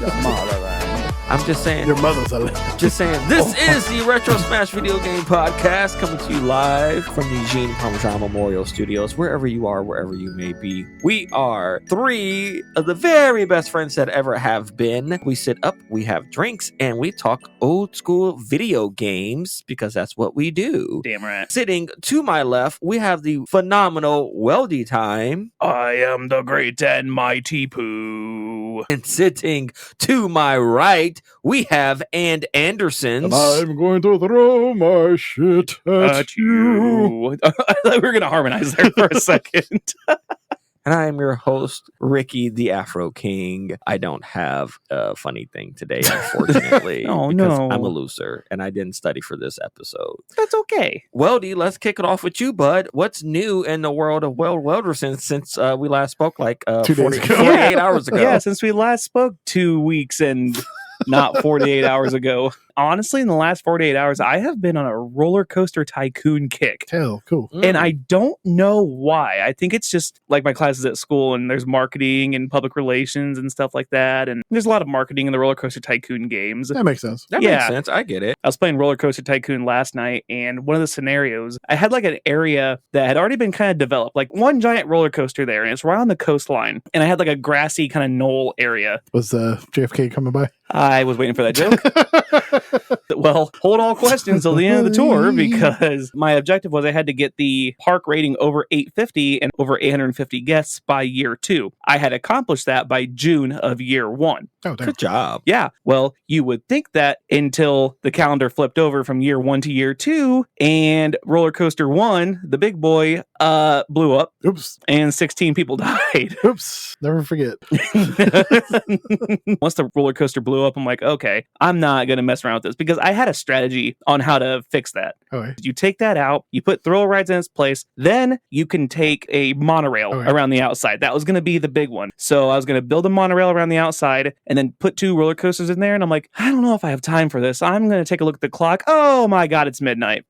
I'm just saying. Your mother's a legend. Just saying. This is the Retro Smash Video Game Podcast, coming to you live from the Eugene Parmesan Memorial Studios, wherever you are, wherever you may be. We are three of the very best friends that ever have been. We sit up, we have drinks, and we talk old school video games because that's what we do. Damn right. Sitting to my left, we have the phenomenal Weldy time. I am the great and mighty Pooh. And sitting to my right, we have Andersons. And I'm going to throw my shit at you. I thought we were going to harmonize there for a second. And I am your host, Ricky the Afro King. I don't have a funny thing today, unfortunately. Oh, because no. I'm a loser, and I didn't study for this episode. That's okay. Weldy, let's kick it off with you, bud. What's new in the world of Welderson since we last spoke 2 days ago. 48 hours ago? Yeah, since we last spoke 2 weeks and not 48 hours ago. Honestly, in the last 48 hours, I have been on a roller coaster tycoon kick. Hell, cool. And I don't know why. I think it's just like my classes at school, and there's marketing and public relations and stuff like that. And there's a lot of marketing in the roller coaster tycoon games. That makes sense. That makes sense. I get it. I was playing Roller Coaster Tycoon last night, and one of the scenarios, I had like an area that had already been kind of developed, like one giant roller coaster there, and it's right on the coastline. And I had like a grassy kind of knoll area. Was JFK coming by? I was waiting for that joke. Well, hold all questions till the end of the tour, because my objective was I had to get the park rating over 850 and over 850 guests by year 2. I had accomplished that by June of year 1. Oh, damn. Good job. Yeah, well, you would think that until the calendar flipped over from year 1 to year 2, and Roller Coaster 1, the big boy, blew up. Oops. And 16 people died. Oops. Never forget. Once the roller coaster blew up, I'm like, okay, I'm not going to mess around with this, because I had a strategy on how to fix that. Okay. You take that out, you put thrill rides in its place, then you can take a monorail around the outside. That was going to be the big one. So I was going to build a monorail around the outside and then put 2 roller coasters in there. And I'm like, I don't know if I have time for this. I'm going to take a look at the clock. Oh my God, it's midnight.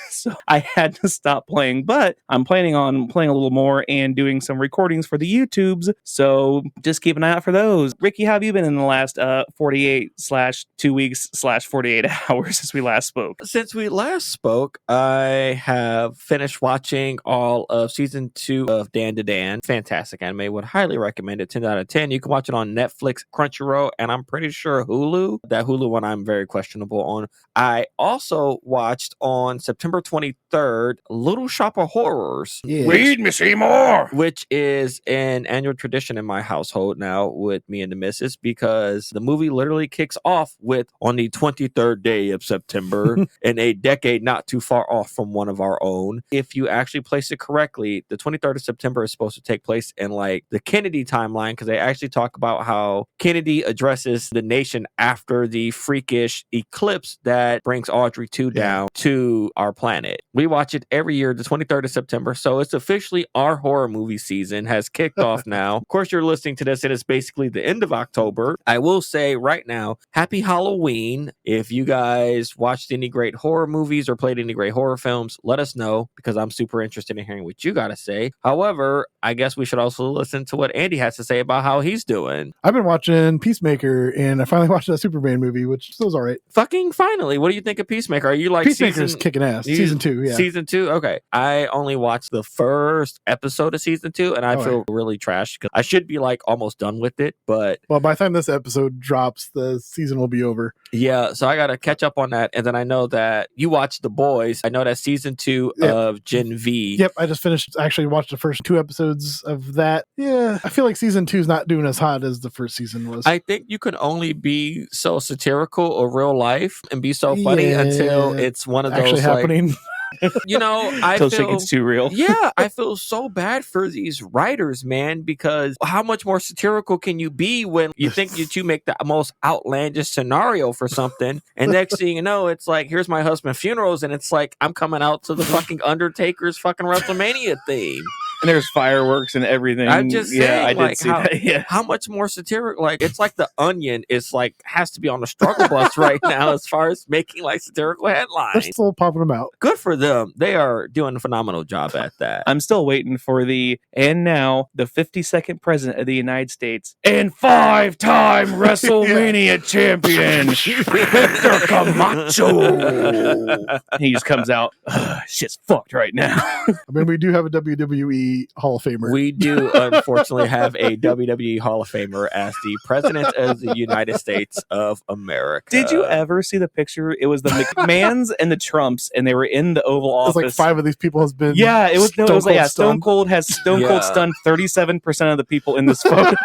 So I had to stop playing, but I'm planning on playing a little more and doing some recordings for the YouTubes. So just keep an eye out for those. Ricky, how have you been in the last 48/2 weeks/48 hours since we last spoke? Since we last spoke, I have finished watching all of season 2 of Dan to Dan. Fantastic anime. Would highly recommend it. 10 out of 10. You can watch it on Netflix, Crunchyroll, and I'm pretty sure Hulu. That Hulu one I'm very questionable on. I also watched on September 23rd, Little Shop of Horrors. Yeah. Read me, Seymour! Which is an annual tradition in my household now with me and the missus, because the movie literally kicks off with on the 23rd day of September in a decade not too far off from one of our own. If you actually place it correctly, the 23rd of September is supposed to take place in like the Kennedy timeline, because they actually talk about how Kennedy addresses the nation after the freakish eclipse that brings Audrey 2 down to our planet. We watch it every year, the 23rd of September. So it's officially our horror movie season has kicked off now. Of course, you're listening to this and it's basically the end of October. I will say right now, happy Halloween. If you guys watched any great horror movies or played any great horror films, let us know, because I'm super interested in hearing what you got to say. However, I guess we should also listen to what Andy has to say about how he's doing. I've been watching Peacemaker, and I finally watched that Superman movie, which was all right. Fucking finally. What do you think of Peacemaker? Are you like Peacemaker's kicking ass. Season 2, yeah. Season 2? Okay. I only watched the first episode of season 2, and I feel really trashed because I should be like almost done with it, but... Well, by the time this episode drops, the season will be over. Yeah, so I got to catch up on that, and then I know that you watched The Boys. I know that season 2 of Gen V. Yep, I just finished, actually watched the first 2 episodes of that. Yeah, I feel like season 2 is not doing as hot as the first season was. I think you can only be so satirical or real life and be so funny until it's one of those actually happening. Like, you know, I Until feel shit gets too real. Yeah, I feel so bad for these writers, man, because how much more satirical can you be when you think that you make the most outlandish scenario for something, and next thing you know, it's like, here's my husband's funerals, and it's like I'm coming out to the fucking Undertaker's fucking WrestleMania theme. And there's fireworks and everything. I'm just saying, yeah, I did like, see that. Yeah. how much more satirical? Like, it's like the Onion is like has to be on the struggle bus right now as far as making like satirical They're headlines. still popping them out. Good for them. They are doing a phenomenal job at that. I'm still waiting for and now the 52nd president of the United States and 5-time WrestleMania champion, Victor Camacho. He just comes out, shit's fucked right now. I mean, we do have a WWE Hall of Famer. We do unfortunately have a WWE Hall of Famer as the president of the United States of America. Did you ever see the picture? It was the McMahons and the Trumps, and they were in the Oval Office. It's like 5 of these people has been. Yeah, it was Stone stunned. Cold has Stone Cold stunned 37% of the people in this photo.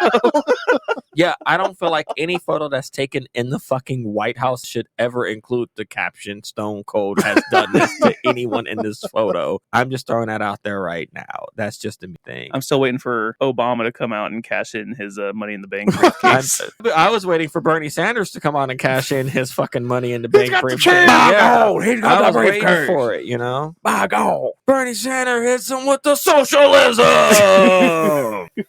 Yeah, I don't feel like any photo that's taken in the fucking White House should ever include the caption "Stone Cold has done this to anyone in this photo." I'm just throwing that out there right now. That's just a thing. I'm still waiting for Obama to come out and cash in his Money in the Bank briefcase. I was waiting for Bernie Sanders to come on and cash in his fucking Money in the Bank briefcase. Yeah. He's got I the was waiting briefcase for it, you know. By God. Bernie Sanders hits him with the socialism.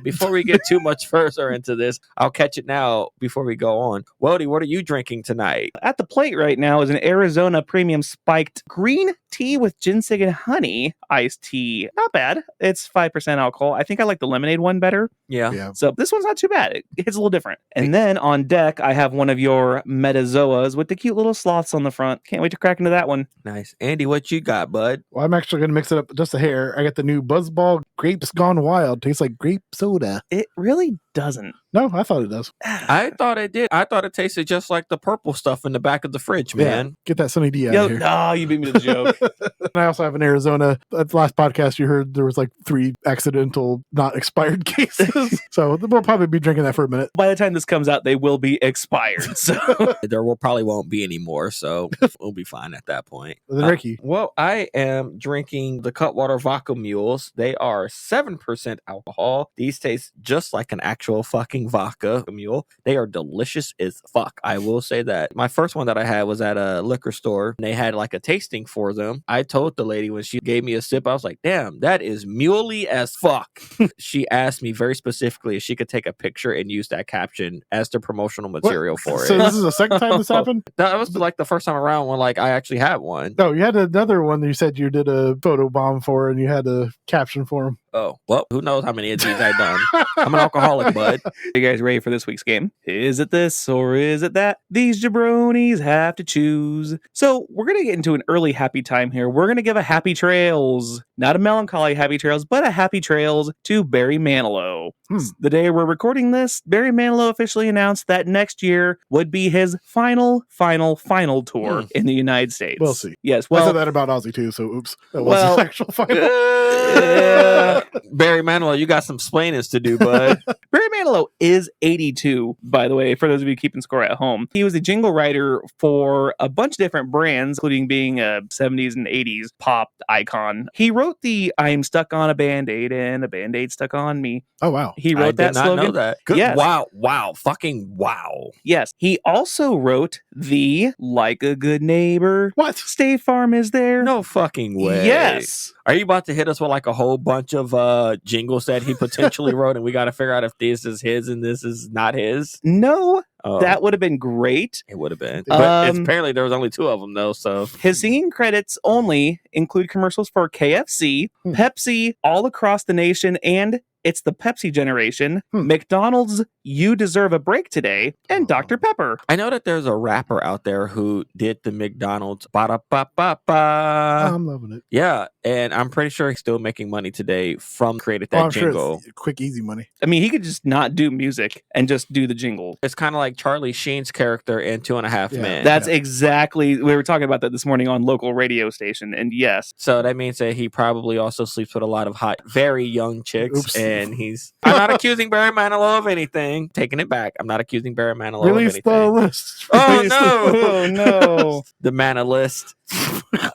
Before we get too much further into this, I'll catch it now before we go on. Weldy, what are you drinking tonight? At the plate right now is an Arizona premium spiked green tea with ginseng and honey iced tea. Not bad. It's 5% alcohol. I think I like the lemonade one better. Yeah. So this one's not too bad. It hits a little different. And then on deck, I have one of your metazoas with the cute little sloths on the front. Can't wait to crack into that one. Nice. Andy, what you got, bud? Well, I'm actually going to mix it up just a hair. I got the new Buzzball Grapes Gone Wild. Tastes like grape soda. It really doesn't. No, I thought it does. I thought it did. I thought it tasted just like the purple stuff in the back of the fridge, man. Yeah, get that Sunny D out Yo, of here. no, you beat me to the joke. And I also have an Arizona. At the last podcast, you heard there was like 3 accidental, not expired cases. So we'll probably be drinking that for a minute. By the time this comes out, they will be expired. So There probably won't be any more, so we'll be fine at that point. And then Ricky. Well, I am drinking the Cutwater Vodka Mules. They are 7% alcohol. These taste just like an actual fucking vodka mule. They are delicious as fuck. I will say that. My first one that I had was at a liquor store, and they had like a tasting for them. I told the lady when she gave me a sip, I was like, damn, that is muley as fuck. She asked me very specifically if she could take a picture and use that caption as the promotional material for So it. this is the second time this happened? That was like the first time around when like I actually had one. No, you had another one that you said you did a photo bomb for and you had a caption for him. Oh, well, who knows how many of these I've done. I'm an alcoholic, bud. are you guys ready for this week's game? Is it this or is it that? These jabronis have to choose. So we're going to get into an early happy time here. We're going to give a happy trails, not a melancholy happy trails, but a happy trails to Barry Manilow. The day we're recording this, Barry Manilow officially announced that next year would be his final tour in the United States. We'll see. Yes, I said well, that about Ozzy too, so oops. That was well, his actual final. yeah. Barry Manilow, you got some splainers to do, bud. Barry Manilow is 82, by the way, for those of you keeping score at home. He was a jingle writer for a bunch of different brands, including being a 70s and 80s pop icon. He wrote the I'm stuck on a Band-Aid and a Band-Aid stuck on me. Oh, wow. He wrote that I did not slogan. know that. Good. Yes. Wow. Fucking wow. Yes. He also wrote the Like a Good Neighbor. What? State Farm is there. No fucking way. Yes. Are you about to hit us with like a whole bunch of jingles that he potentially wrote and we got to figure out if this is his and this is not his? No, Oh, that would have been great. it would have been. But apparently there was only 2 of them though, so. His singing credits only include commercials for KFC, Pepsi, all across the nation, and it's the Pepsi generation, McDonald's You Deserve a Break Today, and Dr. Pepper. I know that there's a rapper out there who did the McDonald's ba-da-ba-ba-ba. I'm loving it. Yeah, and I'm pretty sure he's still making money today from created that I'm sure jingle. it's quick, easy money. I mean, he could just not do music and just do the jingle. It's kind of like Charlie Sheen's character in 2.5 Yeah. Men. That's exactly, we were talking about that this morning on local radio station, and yes. So that means that he probably also sleeps with a lot of hot, very young chicks. Oops. And I'm not accusing Barry Manilow of anything. Taking it back. I'm not accusing Barry Manilow Release of the anything. list. Oh Release no! Oh no. The Manilist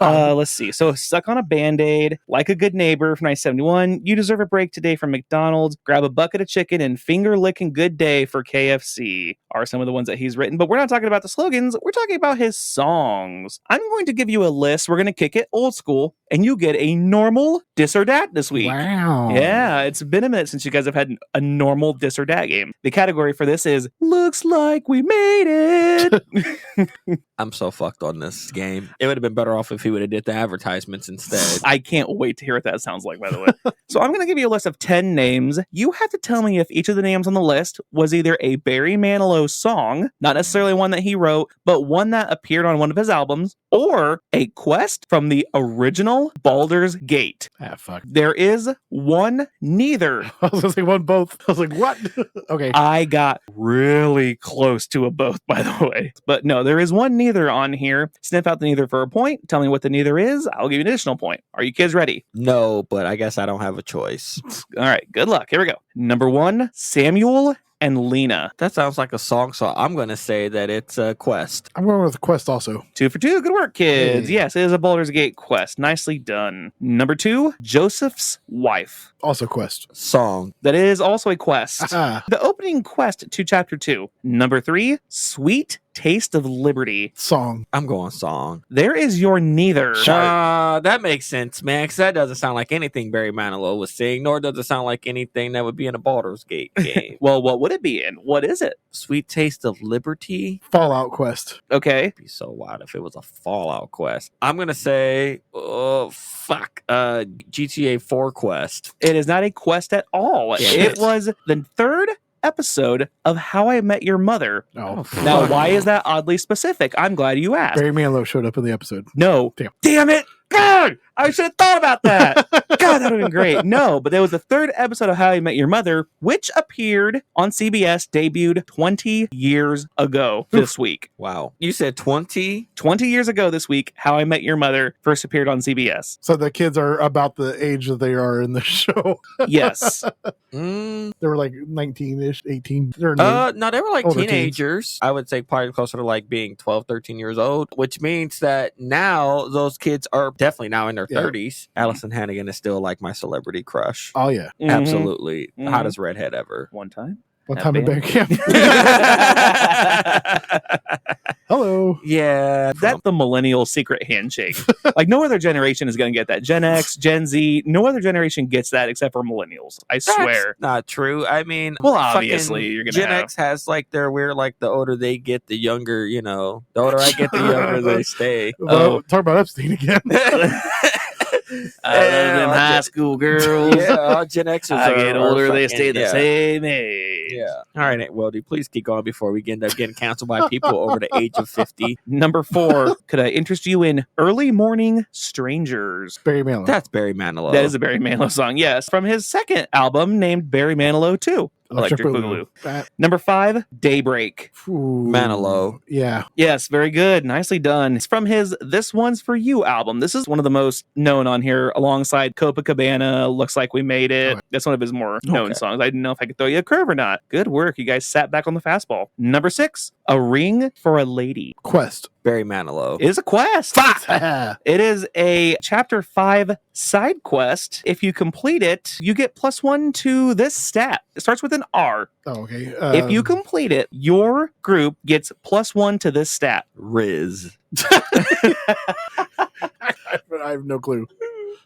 Let's see. So, Stuck on a Band-Aid, Like a Good Neighbor from 1971, You Deserve a Break Today from McDonald's, Grab a Bucket of Chicken, and Finger Licking Good Day for KFC are some of the ones that he's written. But we're not talking about the slogans. We're talking about his songs. I'm going to give you a list. We're going to kick it old school, and you get a normal dis or dat this week. Wow. Yeah, it's been a minute since you guys have had a normal dis or dat game. The category for this is Looks Like We Made It. I'm so fucked on this game. It would have been better off if he would have did the advertisements instead. I can't wait to hear what that sounds like, by the way. So I'm going to give you a list of 10 names. You have to tell me if each of the names on the list was either a Barry Manilow song, not necessarily one that he wrote, but one that appeared on one of his albums, or a quest from the original Baldur's Gate. Ah, fuck. There is one neither. I was going to say one both. I was like, what? Okay. I got really close to a both, by the way. But no, there is one neither on here. Sniff out the neither for a point. Tell me what the neither is. I'll give you an additional point. Are you kids ready? No, but I guess I don't have a choice. All right, good luck. Here we go. Number 1, Samuel and Lena. That sounds like a song, so I'm going to say that it's a quest. I'm going with Quest also. 2 for 2. Good work, kids. Hey. Yes, it is a Baldur's Gate quest. Nicely done. Number 2, Joseph's Wife. Also Quest. Song. That is also a quest. Ah, The opening quest to Chapter 2. Number 3, Sweet Taste of Liberty. song. I'm going song. There is your neither. That makes sense, man, because that doesn't sound like anything Barry Manilow was singing, nor does it sound like anything that would be in a Baldur's Gate game. Well, what would it be in? What is it? Sweet Taste of Liberty? Fallout Quest. Okay. It'd be so wild if it was a Fallout quest. I'm going to say, GTA 4 quest. It is not a quest at all. Damn It it. was the third episode of How I Met Your Mother. Oh, Now, fuck. why is that oddly specific? I'm glad you asked. Barry Manilow showed up in the episode. No. Damn. it! God! I should have thought about that. God, that would have been great. No, but there was the third episode of How I Met Your Mother, which appeared on CBS, debuted 20 years ago this week. Wow. You said 20? 20 years ago this week, How I Met Your Mother first appeared on CBS. So the kids are about the age that they are in the show. Yes. Mm, They were like 19-ish, 18. They're in the- no, they were like Older teens. teenagers. I would say probably closer to like being 12, 13 years old, which means that now those kids are definitely now in their Yeah. 30s. Allison Hannigan is still like my celebrity crush. oh, yeah. Mhm. Absolutely. Mhm. Hottest redhead ever. One time. What That time in band? Bear Camp? Hello. Yeah. That's the millennial secret handshake. Like, no other generation is going to get that. Gen X, Gen Z, no other generation gets that except for millennials. I swear. That's not true. I mean, Well, fucking obviously, you're gonna Gen have- X has like their weird, like the older they get, the younger, the older I get, the younger they stay. Well, talk about Epstein again. I love them Yeah, high school girls. Yeah, all Gen Xers I are- get are older, they fucking- stay the yeah. same age. Yeah. All right, Aunt Weldy, please keep going before we end up getting canceled by people over the age of 50. Number 4, could I interest you in Early Morning Strangers? Barry Manilow. That's Barry Manilow. That is a Barry Manilow song, yes, from his second album named Barry Manilow 2. Electric Boogaloo. That- Number 5, Daybreak. Ooh. Manilow. Yeah. Yes, very good. Nicely done. It's from his This One's For You album. This is one of the most known on here alongside Copacabana, Looks Like We Made It. Oh. That's one of his more known Okay. songs. I didn't know if I could throw you a curve or not. Good work. You guys sat back on the fastball. Number 6, A Ring for a Lady. Quest. Barry Manilow. It is a quest. It is a Chapter 5 side quest. If you complete it, you get +1 to this stat. It starts with an R. Oh, okay. If you complete it, your group gets +1 to this stat. Riz. I have no clue.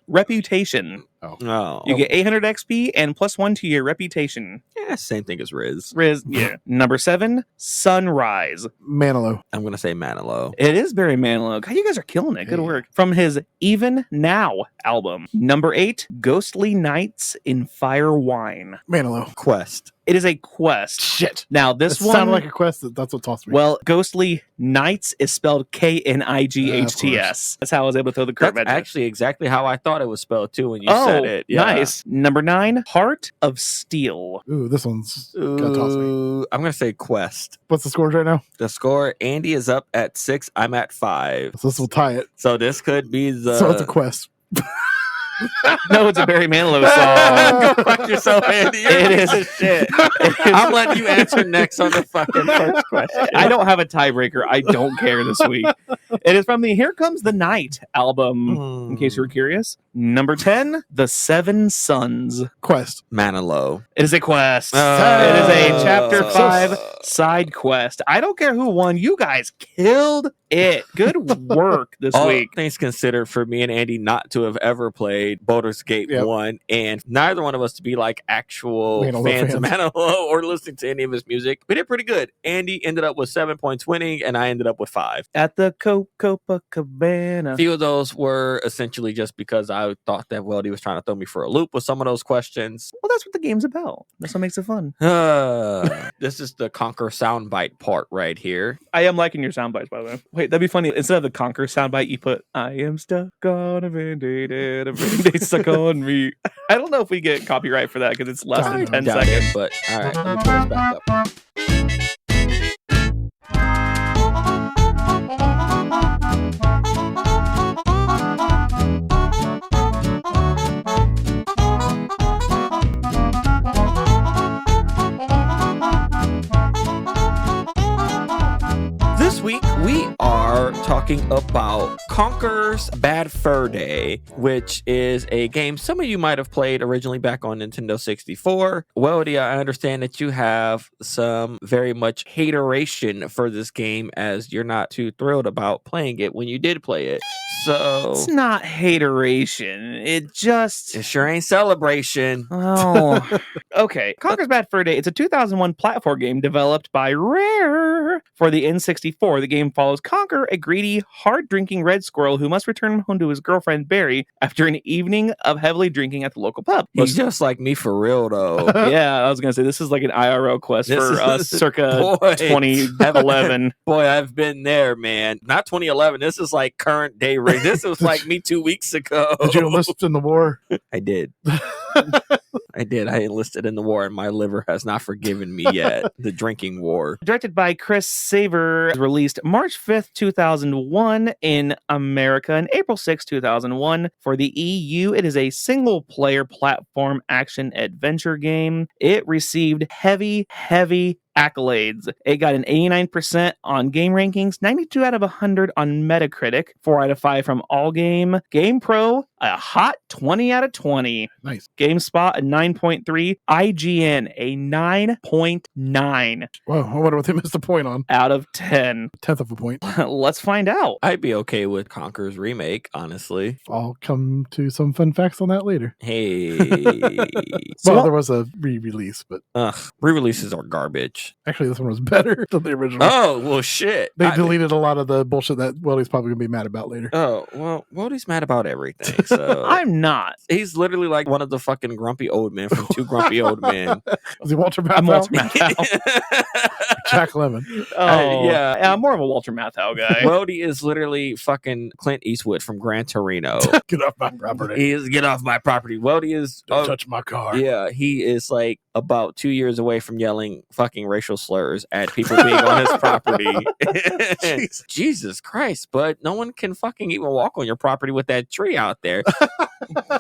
Reputation. Oh. You get 800 XP and +1 to your reputation. Yeah, same thing as Riz. Riz, yeah. Number 7, Sunrise. Manilow. I'm going to say Manilow. It is Barry Manilow. God, you guys are killing it. Good Hey. work. From his Even Now album. Number 8, Ghostly Nights in Fire Wine. Manilow. Quest. It is a quest. Shit. Now, this This one... sounded like a quest. That's what tossed me. Well, Ghostly Nights is spelled Knights. That's how I was able to throw the curve That's at you. actually exactly how I thought it was spelled too when you Oh, said it. Yeah. nice. Number 9, Heart of Steel. Ooh, this one's gonna toss me. Ooh, I'm going to say Quest. What's the scores right now? The score, Andy is up at 6. I'm at 5. So this will tie it. So this could be the... So it's a quest. No, it's a Barry Manilow song. Go fuck yourself, Andy. It is a shit. I'm letting you answer next on the fucking first question. I don't have a tiebreaker. I don't care this week. It is from the Here Comes the Night album, in case you were curious. Number 10, The Seven Sons. Quest. Manilow. It is a quest. It is a Chapter 5 side quest. I don't care who won. You guys killed it. Good work this week. Things considered, for me and Andy not to have ever played Baldur's Gate 1, and neither one of us to be like actual fans of Manilow or listening to any of his music. We did pretty good. Andy ended up with 7 points winning, and I ended up with 5. At the Copacabana. A few of those were essentially just because I thought that Weldy was trying to throw me for a loop with some of those questions. Well, that's what the game's about. That's what makes it fun. This is the Conker soundbite part right here. I am liking your soundbites, by the way. Wait, that'd be funny. Instead of the Conker soundbite, you put, I am stuck on a Band-Aid and a Band-Aid stuck on me. I don't know if we get copyright for that because it's less than 10 seconds. But all right, let me pull this back up. This week, we are talking about Conker's Bad Fur Day, which is a game some of you might have played originally back on Nintendo 64. Weldy, I understand that you have some very much hateration for this game, as you're not too thrilled about playing it when you did play it. So it's not hateration. It sure ain't celebration. Oh, okay. Conker's Bad Fur Day. It's a 2001 platform game developed by Rare for the N64. The game follows Conker, a greedy, hard-drinking red squirrel who must return home to his girlfriend Barry after an evening of heavily drinking at the local pub. He's just like me for real, though. Yeah, I was gonna say this is like an IRL quest for us, circa 2011. Boy, I've been there, man. Not 2011. This is like current day rate. This was like me 2 weeks ago. Did you enlist in the war? I did. I did. I enlisted in the war, and my liver has not forgiven me yet. The drinking war. Directed by Chris Saver, released March 5th, 2001 in America and April 6th, 2001 for the EU. It is a single-player platform action adventure game. It received heavy accolades. It got an 89% on game rankings, 92 out of 100 on Metacritic, 4 out of 5 from Allgame, GamePro, a hot 20 out of 20. Nice. GameSpot, a 9.3, IGN, a 9.9. Whoa, I wonder what they missed the point on. Out of 10. 10th of a point. Let's find out. I'd be okay with Conker's remake, honestly. I'll come to some fun facts on that later. Hey. There was a re-release, but re-releases are garbage. Actually, this one was better than the original. Oh, well, shit. They deleted a lot of the bullshit that Weldy's probably going to be mad about later. Oh, well, Weldy's mad about everything, so... I'm not. He's literally like one of the fucking grumpy old men from Two Grumpy Old Men. Was he Walter Matthau? I'm Walter Matthau. Jack Lemmon. Yeah, I'm more of a Walter Matthau guy. Weldy is literally fucking Clint Eastwood from Gran Torino. Get off my property. He is, get off my property. Weldy is... Don't touch my car. Yeah, he is like about 2 years away from yelling fucking racial slurs at people being on his property. Jesus Christ, but no one can fucking even walk on your property with that tree out there.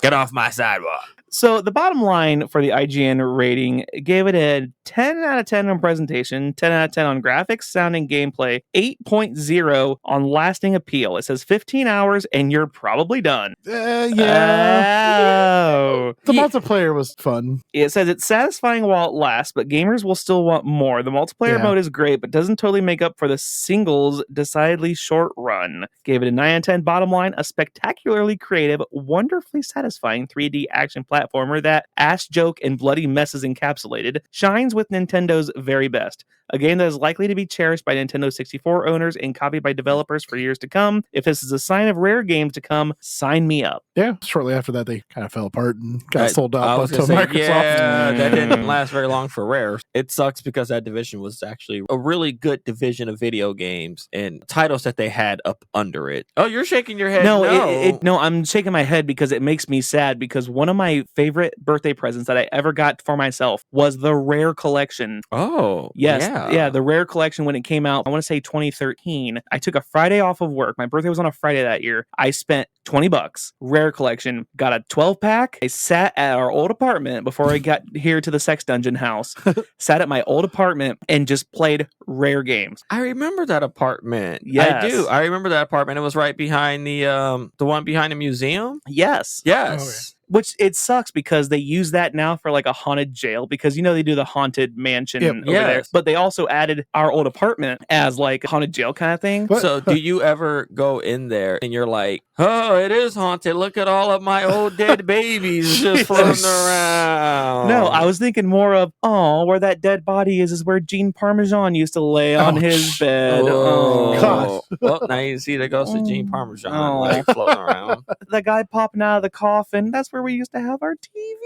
Get off my sidewalk. So the bottom line for the IGN rating gave it a 10 out of 10 on presentation, 10 out of 10 on graphics, sound, and gameplay, 8.0 on lasting appeal. It says 15 hours and you're probably done. Yeah. Oh. The multiplayer was fun. It says it's satisfying while it lasts, but gamers will still want more. The multiplayer mode is great, but doesn't totally make up for the singles decidedly short run. Gave it a 9 out of 10. Bottom line, a spectacularly creative, wonderfully satisfying 3D action platformer that ass joke and bloody messes encapsulated shines with Nintendo's very best. A game that is likely to be cherished by Nintendo 64 owners and copied by developers for years to come. If this is a sign of Rare games to come, sign me up. Yeah, shortly after that, they kind of fell apart and got sold out to Microsoft. Yeah, that didn't last very long for Rare. It sucks because that division was actually a really good division of video games and titles that they had up under it. Oh, you're shaking your head. No, I'm shaking my head because it makes me sad, because one of my favorite birthday presents that I ever got for myself was the Rare collection. Oh, yes. Yeah, the Rare collection when it came out, I want to say 2013. I took a Friday off of work. My birthday was on a Friday that year. I spent $20. Rare collection. Got a 12-pack. I sat at our old apartment before I got here to the sex dungeon house. Sat at my old apartment and just played rare games. I remember that apartment. Yes. I do. I remember that apartment. It was right behind the one behind the museum. Yes. Yes. Which it sucks because they use that now for like a haunted jail because they do the haunted mansion over there. But they also added our old apartment as like a haunted jail kind of thing. So do you ever go in there and you're like, oh, it is haunted. Look at all of my old dead babies just floating around. No, I was thinking more of, where that dead body is where Gene Parmesan used to lay on his bed. God. Well, now you see the ghost of Gene Parmesan like, floating around. The guy popping out of the coffin. That's where we used to have our TV.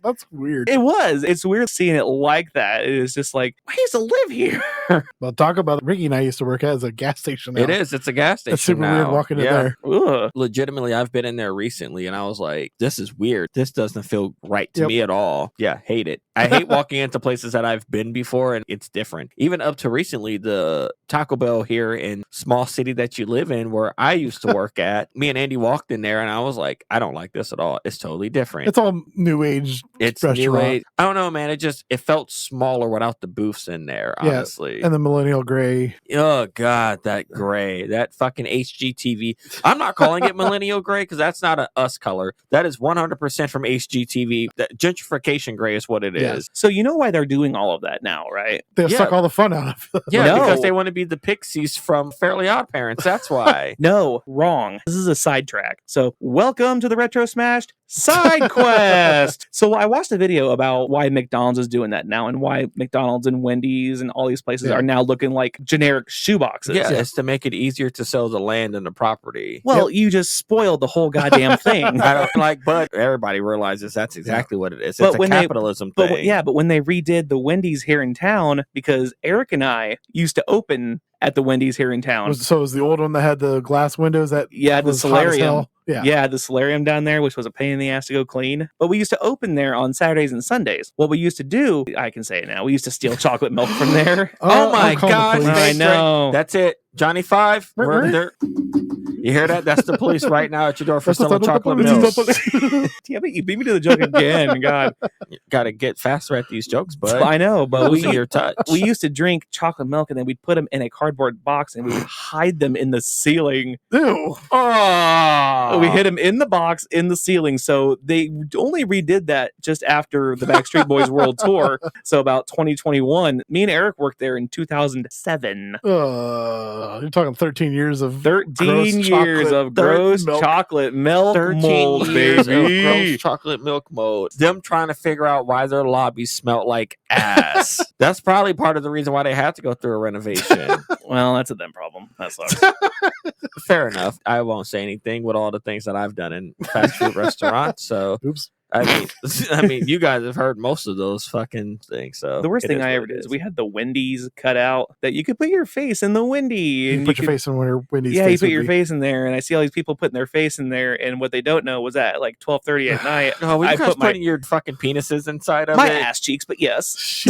That's weird. It was. It's weird seeing it like that. It was just like, I used to live here. Well, talk about Ricky and I used to work at as a gas station now. It is. It's a gas station. It's super weird walking in there. Ugh. Legitimately, I've been in there recently and I was like, this is weird. This doesn't feel right to me at all. Yeah, hate it. I hate walking into places that I've been before and it's different. Even up to recently, the Taco Bell here in small city that you live in where I used to work at, me and Andy walked in there and I was like, I don't like this at all. It's totally different. It's all new age. It's restaurant. new age. I don't know, man. It felt smaller without the booths in there, honestly. And the millennial gray. Oh, God, that gray. That fucking HGTV. I'm not calling it millennial gray because that's not an us color. That is 100% from HGTV. That gentrification gray is what it is. So you know why they're doing all of that now, right? They suck all the fun out of it. Yeah, because they want to be the Pixies from Fairly Odd Parents. That's why. No, wrong. This is a sidetrack. So welcome to the Retro Smashed Side Quest. So I watched a video about why McDonald's is doing that now and why McDonald's and Wendy's and all these places are now looking like generic shoeboxes. Yeah, it's to make it easier to sell the land and the property. Well, you just spoiled the whole goddamn thing. I don't but everybody realizes that's exactly what it is. It's a capitalism thing. But when they redid the Wendy's here in town, because Eric and I used to open at the Wendy's here in town. So it was the old one that had the glass windows that the solarium. Yeah, the solarium down there, which was a pain in the ass to go clean. But we used to open there on Saturdays and Sundays. What we used to do, I can say it now, we used to steal chocolate milk from there. Oh my gosh. I know. That's it. Johnny 5, we're there. You hear that? That's the police right now at your door for selling chocolate milk. Yeah, but you beat me to the joke again. God. You gotta get faster at these jokes, bud. I know, but losing your touch. We used to drink chocolate milk and then we'd put them in a cardboard box and we would hide them in the ceiling. Ew. Oh. We hid them in the box in the ceiling. So they only redid that just after the Backstreet Boys World Tour. So about 2021. Me and Eric worked there in 2007. You're talking 13 years of 13 years of gross chocolate milk 13 mold, years baby. of gross chocolate milk mold. Them trying to figure out why their lobby smelled like ass. That's probably part of the reason why they had to go through a renovation. Well, that's a them problem. That sucks. Fair enough. I won't say anything with all the things that I've done in fast food restaurants. So, oops. I mean, you guys have heard most of those fucking things. So the worst thing I ever did is we had the Wendy's cut out that you could put your face in the Wendy. And you put your face in where Wendy's. Yeah, you put your face in there, and I see all these people putting their face in there, and what they don't know was that at like 12:30 at night. Oh, we guys putting your fucking penises inside of my it? ass cheeks, but yes.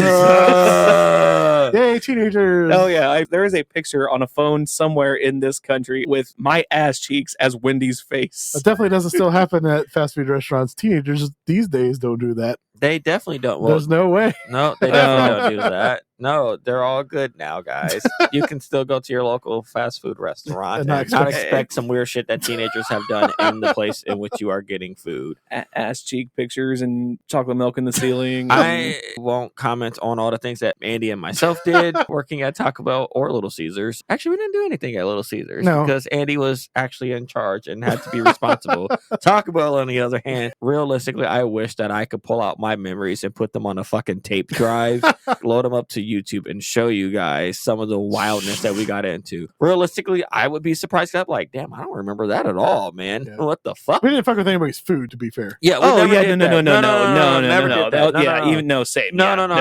Yay, teenagers! Oh yeah, there is a picture on a phone somewhere in this country with my ass cheeks as Wendy's face. It definitely doesn't still happen at fast food restaurants. Teenagers these days don't do that. They definitely don't. Well, there's no way. No, they definitely don't do that. No, they're all good now, guys. You can still go to your local fast food restaurant and not expect some weird shit that teenagers have done in the place in which you are getting food. Ass cheek pictures and chocolate milk in the ceiling. I won't comment on all the things that Andy and myself did working at Taco Bell or Little Caesars. Actually, we didn't do anything at Little Caesars because Andy was actually in charge and had to be responsible. Taco Bell, on the other hand, realistically, I wish that I could pull out my memories and put them on a fucking tape drive, load them up to YouTube and show you guys some of the wildness that we got into. Realistically, I would be surprised. I'm like, damn, I don't remember that at all, man. Yeah. What the fuck? We didn't fuck with anybody's food, to be fair. Yeah. No.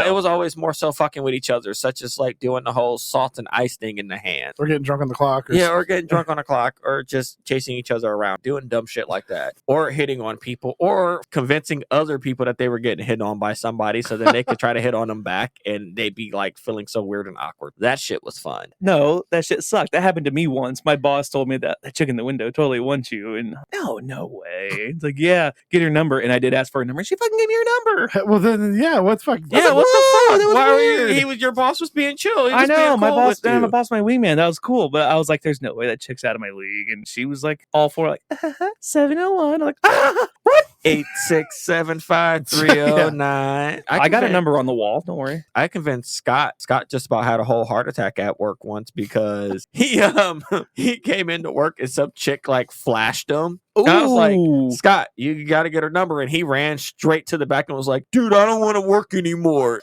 It was always more so fucking with each other, such as like doing the whole salt and ice thing in the hand, or getting drunk on the clock, or getting drunk on the clock, or just chasing each other around, doing dumb shit like that, or hitting on people, or convincing other people that they were getting hit on by somebody, so then they could try to hit on them back, and they'd be like feeling so weird and awkward. That shit was fun. No, that shit sucked. That happened to me once. My boss told me that chick in the window totally wants you. And no way. It's like, yeah, get her number. And I did ask for her number. She fucking gave me her number. Well, then, yeah, what's fuck? Yeah, what the fuck? Why were you? Your boss was being chill. I know, my boss, my wingman. That was cool. But I was like, there's no way that chick's out of my league. And she was like, all for like, 701. I'm like, what? 8675309. I got a number on the wall. Don't worry. I convinced Scott. Scott just about had a whole heart attack at work once because he came into work and some chick like flashed him. I was like, Scott, you got to get her number. And he ran straight to the back and was like, dude, I don't want to work anymore.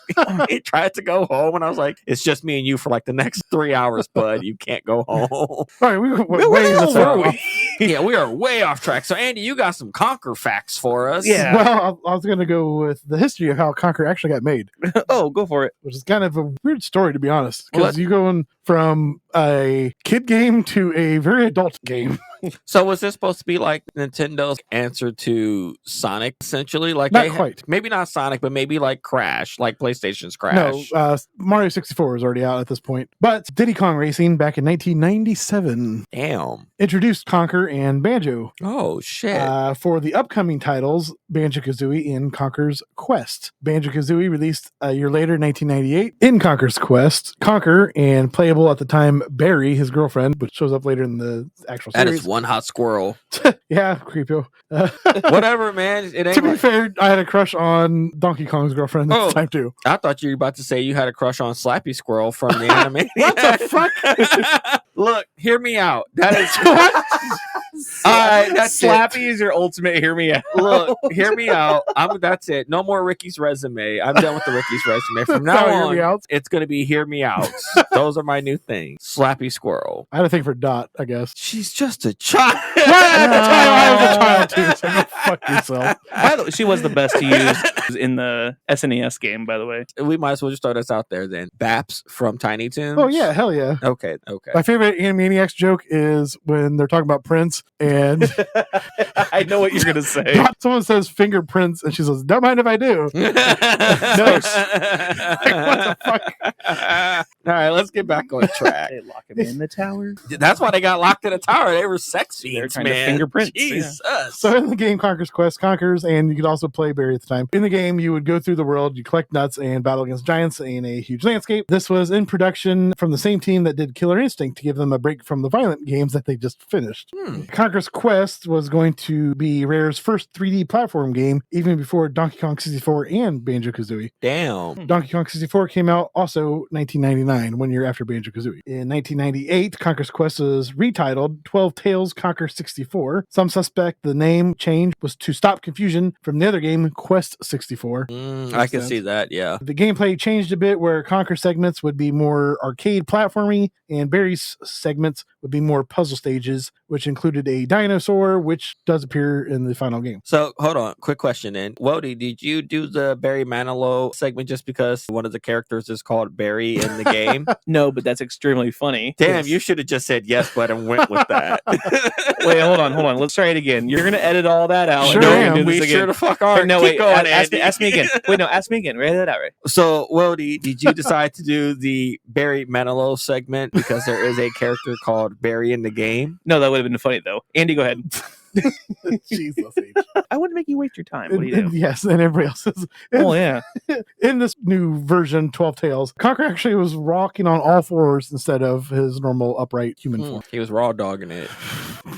He tried to go home. And I was like, it's just me and you for like the next 3 hours, bud. You can't go home. All right, we Yeah, we are way off track. So, Andy, you got some Conker facts for us. Yeah. Well, I was going to go with the history of how Conker actually got made. Oh, go for it. Which is kind of a weird story, to be honest. Because you go in from a kid game to a very adult game. So was this supposed to be like Nintendo's answer to Sonic, essentially? Like not quite. Maybe not Sonic, but maybe like Crash, like PlayStation's Crash. No, Mario 64 was already out at this point. But Diddy Kong Racing back in 1997. Damn. Introduced Conker and Banjo. Oh, shit. For the upcoming titles, Banjo-Kazooie and Conker's Quest. Banjo-Kazooie released a year later, 1998. In Conker's Quest, Conker and playable at the time Barry, his girlfriend, which shows up later in the actual series. That is one hot squirrel. Yeah, creepio. Whatever, man. It ain't to be fair, I had a crush on Donkey Kong's girlfriend at the time, too. I thought you were about to say you had a crush on Slappy Squirrel from the anime. What the fuck? Look, hear me out. That is what? That's Slappy is your ultimate hear me out. Look, hear me out. That's it. No more Ricky's resume. I'm done with the Ricky's resume. From now on, it's going to be hear me out. Those are my new things. Slappy Squirrel. I had a thing for Dot, I guess. She's just a child. I was a child too, so go fuck yourself. By the way, she was the best to use in the SNES game, by the way. We might as well just throw this out there then. Baps from Tiny Toons. Oh, yeah, hell yeah. Okay. My favorite Animaniacs joke is when they're talking about Prince and I know what you're going to say. Someone says fingerprints and she says, don't mind if I do. No. What the fuck? All right, let's get back on track. They lock him in the tower. That's why they got locked in a tower. They were sex fiends, They're trying man. to fingerprint. Jesus. Yeah. So in the game Conker's Quest, Conkers, and you could also play Barry at the time. In the game, you would go through the world, you collect nuts, and battle against giants in a huge landscape. This was in production from the same team that did Killer Instinct to give them a break from the violent games that they just finished. Conker's Quest was going to be Rare's first 3D platform game, even before Donkey Kong 64 and Banjo-Kazooie. Damn. Donkey Kong 64 came out also 1999, 1 year after Banjo-Kazooie. In 1998, Conker's Quest was retitled 12 Tales Conker 64. Some suspect the name change was to stop confusion from the other game, Quest 64. I can see that, yeah. The gameplay changed a bit where Conker segments would be more arcade platformy and Barry's segments would be more puzzle stages, which included a dinosaur, which does appear in the final game. So, hold on. Quick question then. Weldy, did you do the Barry Manilow segment just because one of the characters is called Barry in the game? No, but that's extremely funny. Damn, you should have just said yes, but and went with that. Wait, hold on. Let's try it again. You're going to edit all that out. Sure, we sure the fuck are. No, Keep going, ask me again. Wait, no, ask me again. Write that out, right? So, Weldy, did you decide to do the Barry Manilow segment because there is a character called Barry in the game? No, that would have been funny, though. Andy, go ahead. Jesus. I wouldn't make you waste your time. What do you do? Yes, and everybody else is. Oh, yeah. In this new version, 12 Tales, Conker actually was walking on all fours instead of his normal upright human form. He was raw dogging it.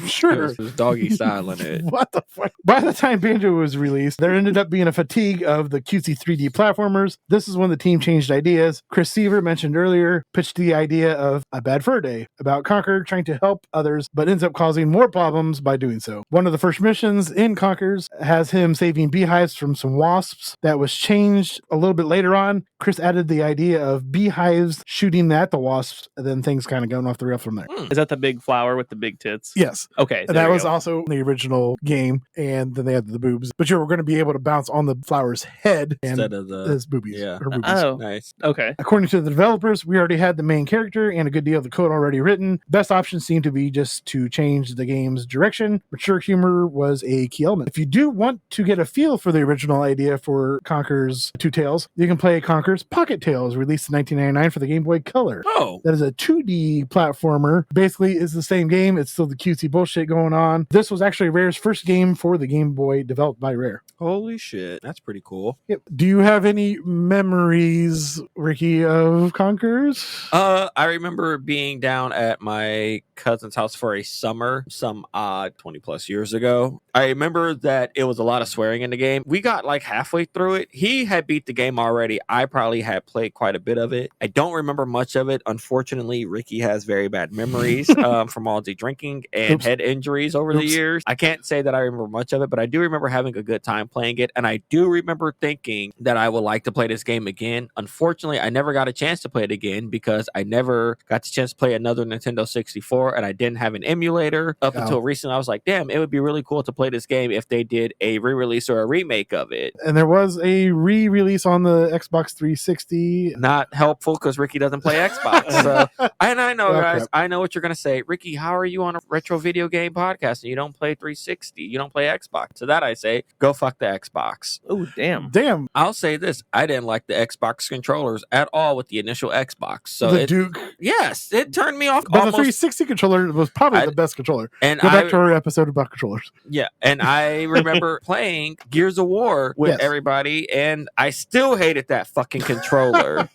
Sure. He was doggy styling it. What the fuck? By the time Banjo was released, there ended up being a fatigue of the cutesy 3D platformers. This is when the team changed ideas. Chris Seaver, mentioned earlier, pitched the idea of a Bad Fur Day about Conker trying to help others, but ends up causing more problems by doing so. One of the first missions in Conkers has him saving beehives from some wasps. That was changed a little bit later on. Chris added the idea of beehives shooting at the wasps, and then things kind of going off the rail from there. Is that the big flower with the big tits? Yes. Icebox. Okay. And that was also the original game, and then they had the boobs. But you were going to be able to bounce on the flower's head Instead of his boobies. yeah. Her boobies. Oh, Nice. okay. According to the developers, we already had the main character and a good deal of the code already written. Best option seemed to be just to change the game's direction. Mature humor was a key element. If you do want to get a feel for the original idea for Conker's Two Tails, you can play Conker's Pocket Tales, released in 1999 for the Game Boy Color. Oh. That is a 2D platformer. Basically, it's the same game. It's still the cutesy bullshit going on. This was actually Rare's first game for the Game Boy, developed by Rare. Holy shit. That's pretty cool. Yep. Do you have any memories, Ricky, of Conkers? I remember being down at my cousin's house for a summer, some odd 20 plus years ago. I remember that it was a lot of swearing in the game. We got like halfway through it. He had beat the game already. I probably had played quite a bit of it. I don't remember much of it. Unfortunately, Ricky has very bad memories from all the drinking and head injuries over the years. I can't say that I remember much of it, but I do remember having a good time playing it. And I do remember thinking that I would like to play this game again. Unfortunately, I never got a chance to play it again because I never got the chance to play another Nintendo 64 and I didn't have an emulator. Up until recently, I was like, damn, it would be really cool to play this game if they did a re-release or a remake of it. And there was a re-release on the Xbox 360. Not helpful because Ricky doesn't play Xbox. So, and I know, guys, I know what you're going to say. Ricky, how are you on a retro video game podcast and you don't play 360? You don't play Xbox. To that I say, go fuck the Xbox. Oh, damn. Damn. I'll say this. I didn't like the Xbox controllers at all with the initial Xbox. So the Duke. Yes, it turned me off. But the 360 controller was probably the best controller. And go back to our episode about controllers. Yeah, and I remember playing Gears of War with everybody, and I still hated that fucking controller.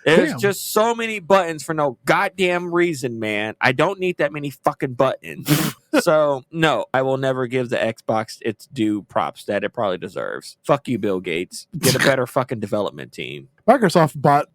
There's just so many buttons for no goddamn reason, man. I don't need that many fucking buttons. So, no, I will never give the Xbox its due props that it probably deserves. Fuck you, Bill Gates. Get a better fucking development team. Microsoft bought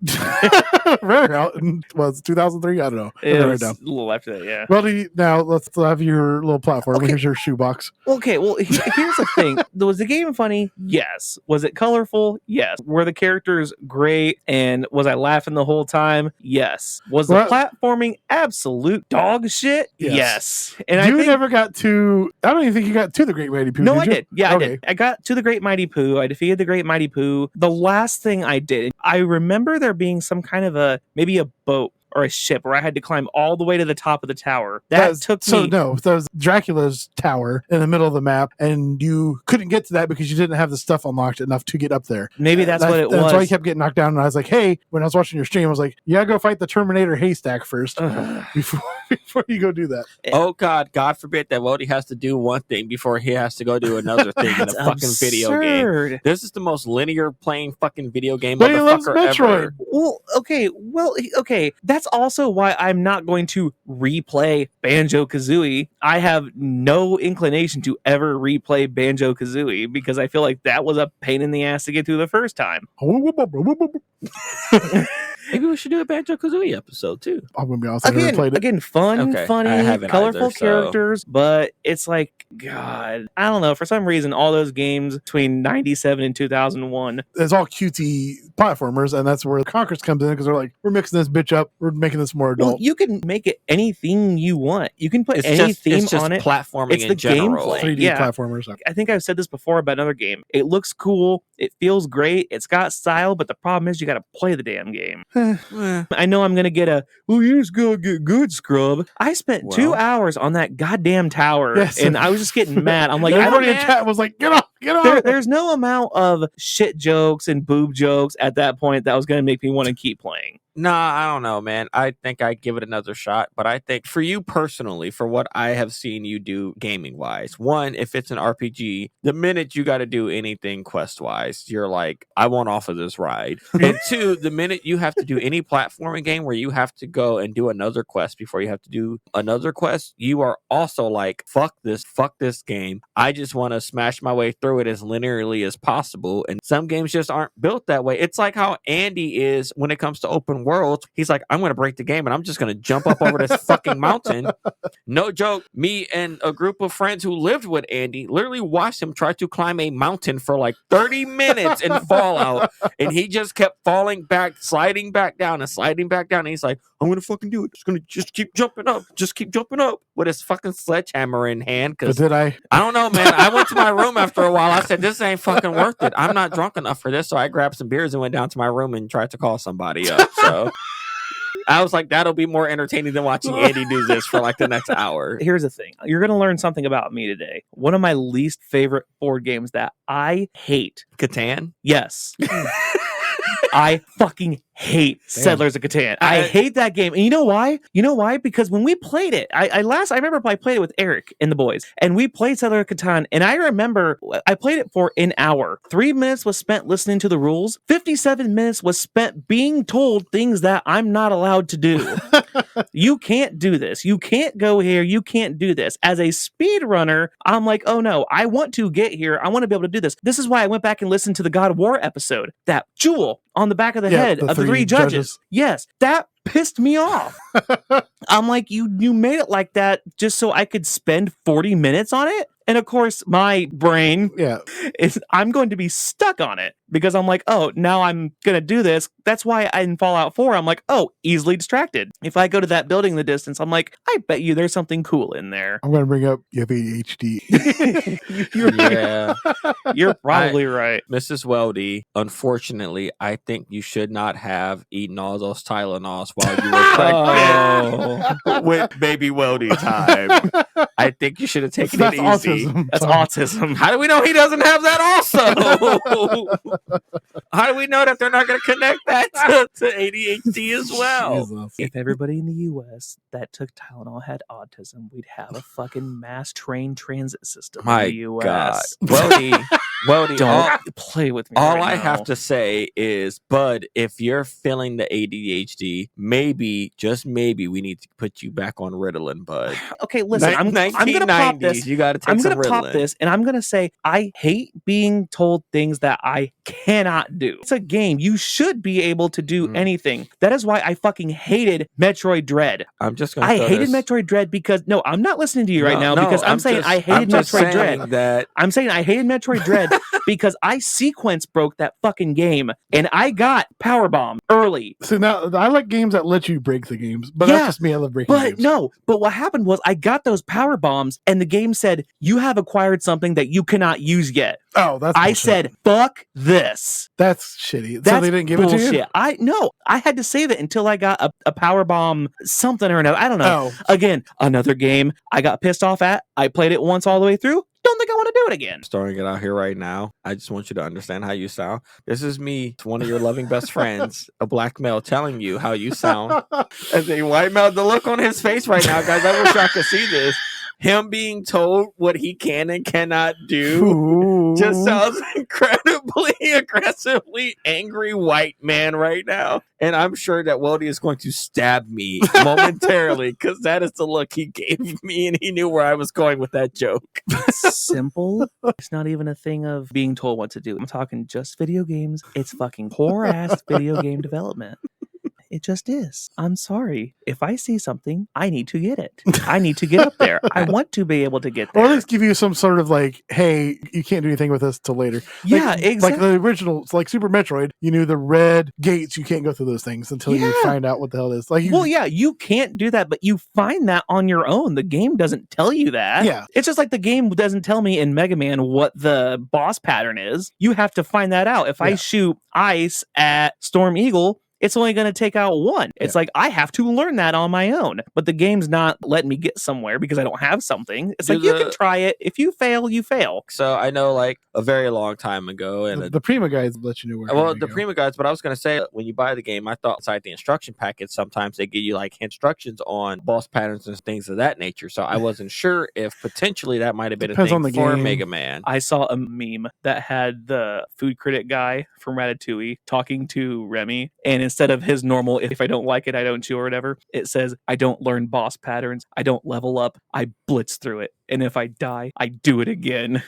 Rare out in 2003. I don't know. It was a little after that, yeah. Weldy, now let's have your little platform. Okay. Here's your shoebox. Okay, well, here's the thing. Was the game funny? Yes. Was it colorful? Yes. Were the characters great? And was I laughing the whole time? Yes. Was the platforming absolute dog shit? Yes. And you never got to... I don't even think you got to the Great Mighty Pooh, No, I did. Yeah, I did. I got to the Great Mighty Pooh. I defeated the Great Mighty Pooh. The last thing I did, I remember there being some kind of maybe a boat or a ship where I had to climb all the way to the top of the tower. That was Dracula's tower in the middle of the map, and you couldn't get to that because you didn't have the stuff unlocked enough to get up there. Maybe that's what it was. That's why you kept getting knocked down, and I was like, hey, when I was watching your stream, I was like, you gotta go fight the Terminator haystack first before you go do that. Oh, God forbid that Weldy has to do one thing before he has to go do another thing in a fucking video game. This is the most linear playing fucking video game motherfucker ever. Well, okay. That's also why I'm not going to replay Banjo-Kazooie. I have no inclination to ever replay Banjo-Kazooie because I feel like that was a pain in the ass to get through the first time. Maybe we should do a Banjo-Kazooie episode too. I'm gonna be honest, I never played it. Again, fun, funny, colorful characters, but it's like, God, I don't know. For some reason, all those games between 97 and 2001, it's all cutesy platformers, and that's where Conkers comes in because they're like, we're mixing this bitch up, we're making this more adult. Well, you can make it anything you want. You can put any theme on it. Platforming it's in the general. gameplay. 3D platformers. I think I've said this before about another game. It looks cool. It feels great. It's got style, but the problem is you got to play the damn game. I know I'm going to get you just go get good, scrub. I spent 2 hours on that goddamn tower, and I was just getting mad. I'm like, everybody in chat was like, get off. There's no amount of shit jokes and boob jokes at that point that was going to make me want to keep playing. Nah, I don't know, man. I think I'd give it another shot. But I think for you personally, for what I have seen you do gaming-wise, one, if it's an RPG, the minute you got to do anything quest-wise, you're like, I want off of this ride. And two, the minute you have to do any platforming game where you have to go and do another quest before you have to do another quest, you are also like, fuck this game. I just want to smash my way through through it as linearly as possible. And some games just aren't built that way. It's like how Andy is when it comes to open worlds. He's like, I'm going to break the game and I'm just going to jump up over this fucking mountain. No joke. Me and a group of friends who lived with Andy literally watched him try to climb a mountain for like 30 minutes in Fallout. And he just kept falling back, sliding back down and sliding back down. And he's like, I'm going to fucking do it. Just keep jumping up. Just keep jumping up with his fucking sledgehammer in hand. Cause did I don't know, man. I went to my room after a while. I said, this ain't fucking worth it. I'm not drunk enough for this. So I grabbed some beers and went down to my room and tried to call somebody up. So I was like, that'll be more entertaining than watching Andy do this for like the next hour. Here's the thing. You're going to learn something about me today. One of my least favorite board games that I hate. Catan? Yes. I fucking hate Settlers of Catan. I hate that game. And you know why? Because when we played it, I remember I played it with Eric and the boys, and we played Settlers of Catan, and I remember I played it for an hour. 3 minutes was spent listening to the rules. 57 minutes was spent being told things that I'm not allowed to do. You can't do this. You can't go here. You can't do this. As a speedrunner, I'm like, oh no, I want to get here. I want to be able to do this. This is why I went back and listened to the God of War episode. That jewel on the back of the head of the three judges. Yes, that pissed me off. I'm like, you made it like that just so I could spend 40 minutes on it? And of course, my brain is I'm going to be stuck on it because I'm like, oh, now I'm going to do this. That's why in Fallout 4, I'm like, oh, easily distracted. If I go to that building in the distance, I'm like, I bet you there's something cool in there. I'm going to bring up you have ADHD. You're probably right. Mrs. Weldy, unfortunately, I think you should not have eaten all those Tylenols while you were pregnant with baby Weldy time. I think you should have taken it easy. That's autism. How do we know he doesn't have that also? How do we know that they're not going to connect that to ADHD as well? Jesus. If everybody in the U.S. that took Tylenol had autism, we'd have a fucking mass train transit system in the U.S. God. Weldy, don't play with me. All right I now. have to say is, Bud, if you're feeling the ADHD, maybe, just maybe, we need to put you back on Ritalin, Bud. Okay, listen, I'm going to pop this. You got to take I'm some going to pop Ritalin. this, and I'm going to say I hate being told things that I cannot do. It's a game. You should be able to do anything. That is why I fucking hated Metroid Dread. I'm just going to I hated Metroid Dread because, no, I'm not listening to you right now because I'm saying I hated Metroid Dread. I'm saying I hated Metroid Dread because I sequence broke that fucking game and I got Powerbomb early. So now I like games that let you break the games, but that's just me. I love breaking games. But what happened was I got those power bombs and the game said, you have acquired something that you cannot use yet. Oh, that's I bullshit. said, fuck this. That's shitty. That's so they didn't give bullshit. it to you? I had to save it until I got a power bomb something or another. I don't know. Oh. Again, another game I got pissed off at. I played it once all the way through. Don't think I want to do it again. Starting it out here right now. I just want you to understand how you sound. This is me, one of your loving best friends, a black male, telling you how you sound. As a white male, the look on his face right now, guys, I wish y'all could see this. Him being told what he can and cannot do just sounds incredibly aggressively angry white man right now. And I'm sure that Weldy is going to stab me momentarily because that is the look he gave me and he knew where I was going with that joke. Simple. It's not even a thing of being told what to do. I'm talking just video games. It's fucking poor ass video game development. It just is. I'm sorry. If I see something, I need to get it. I need to get up there. I want to be able to get there. Or at least give you some sort of like, hey, you can't do anything with this till later. Exactly. Like the original, it's like Super Metroid, you knew the red gates, you can't go through those things until you find out what the hell it is. You can't do that, but you find that on your own. The game doesn't tell you that. Yeah. It's just like the game doesn't tell me in Mega Man what the boss pattern is. You have to find that out. If I shoot ice at Storm Eagle, it's only going to take out one. It's like, I have to learn that on my own. But the game's not letting me get somewhere because I don't have something. It's like, you can try it. If you fail, you fail. So I know like a very long time ago. And the Prima guides let you know where well, the Prima guides, but I was going to say, when you buy the game, I thought inside the instruction packet, sometimes they give you like instructions on boss patterns and things of that nature. So I wasn't sure if potentially that might have been Depends a on thing the for game. Mega Man. I saw a meme that had the food critic guy from Ratatouille talking to Remy. And instead of his normal, if I don't like it, I don't chew or whatever, it says, I don't learn boss patterns. I don't level up. I blitz through it. and if I die, I do it again.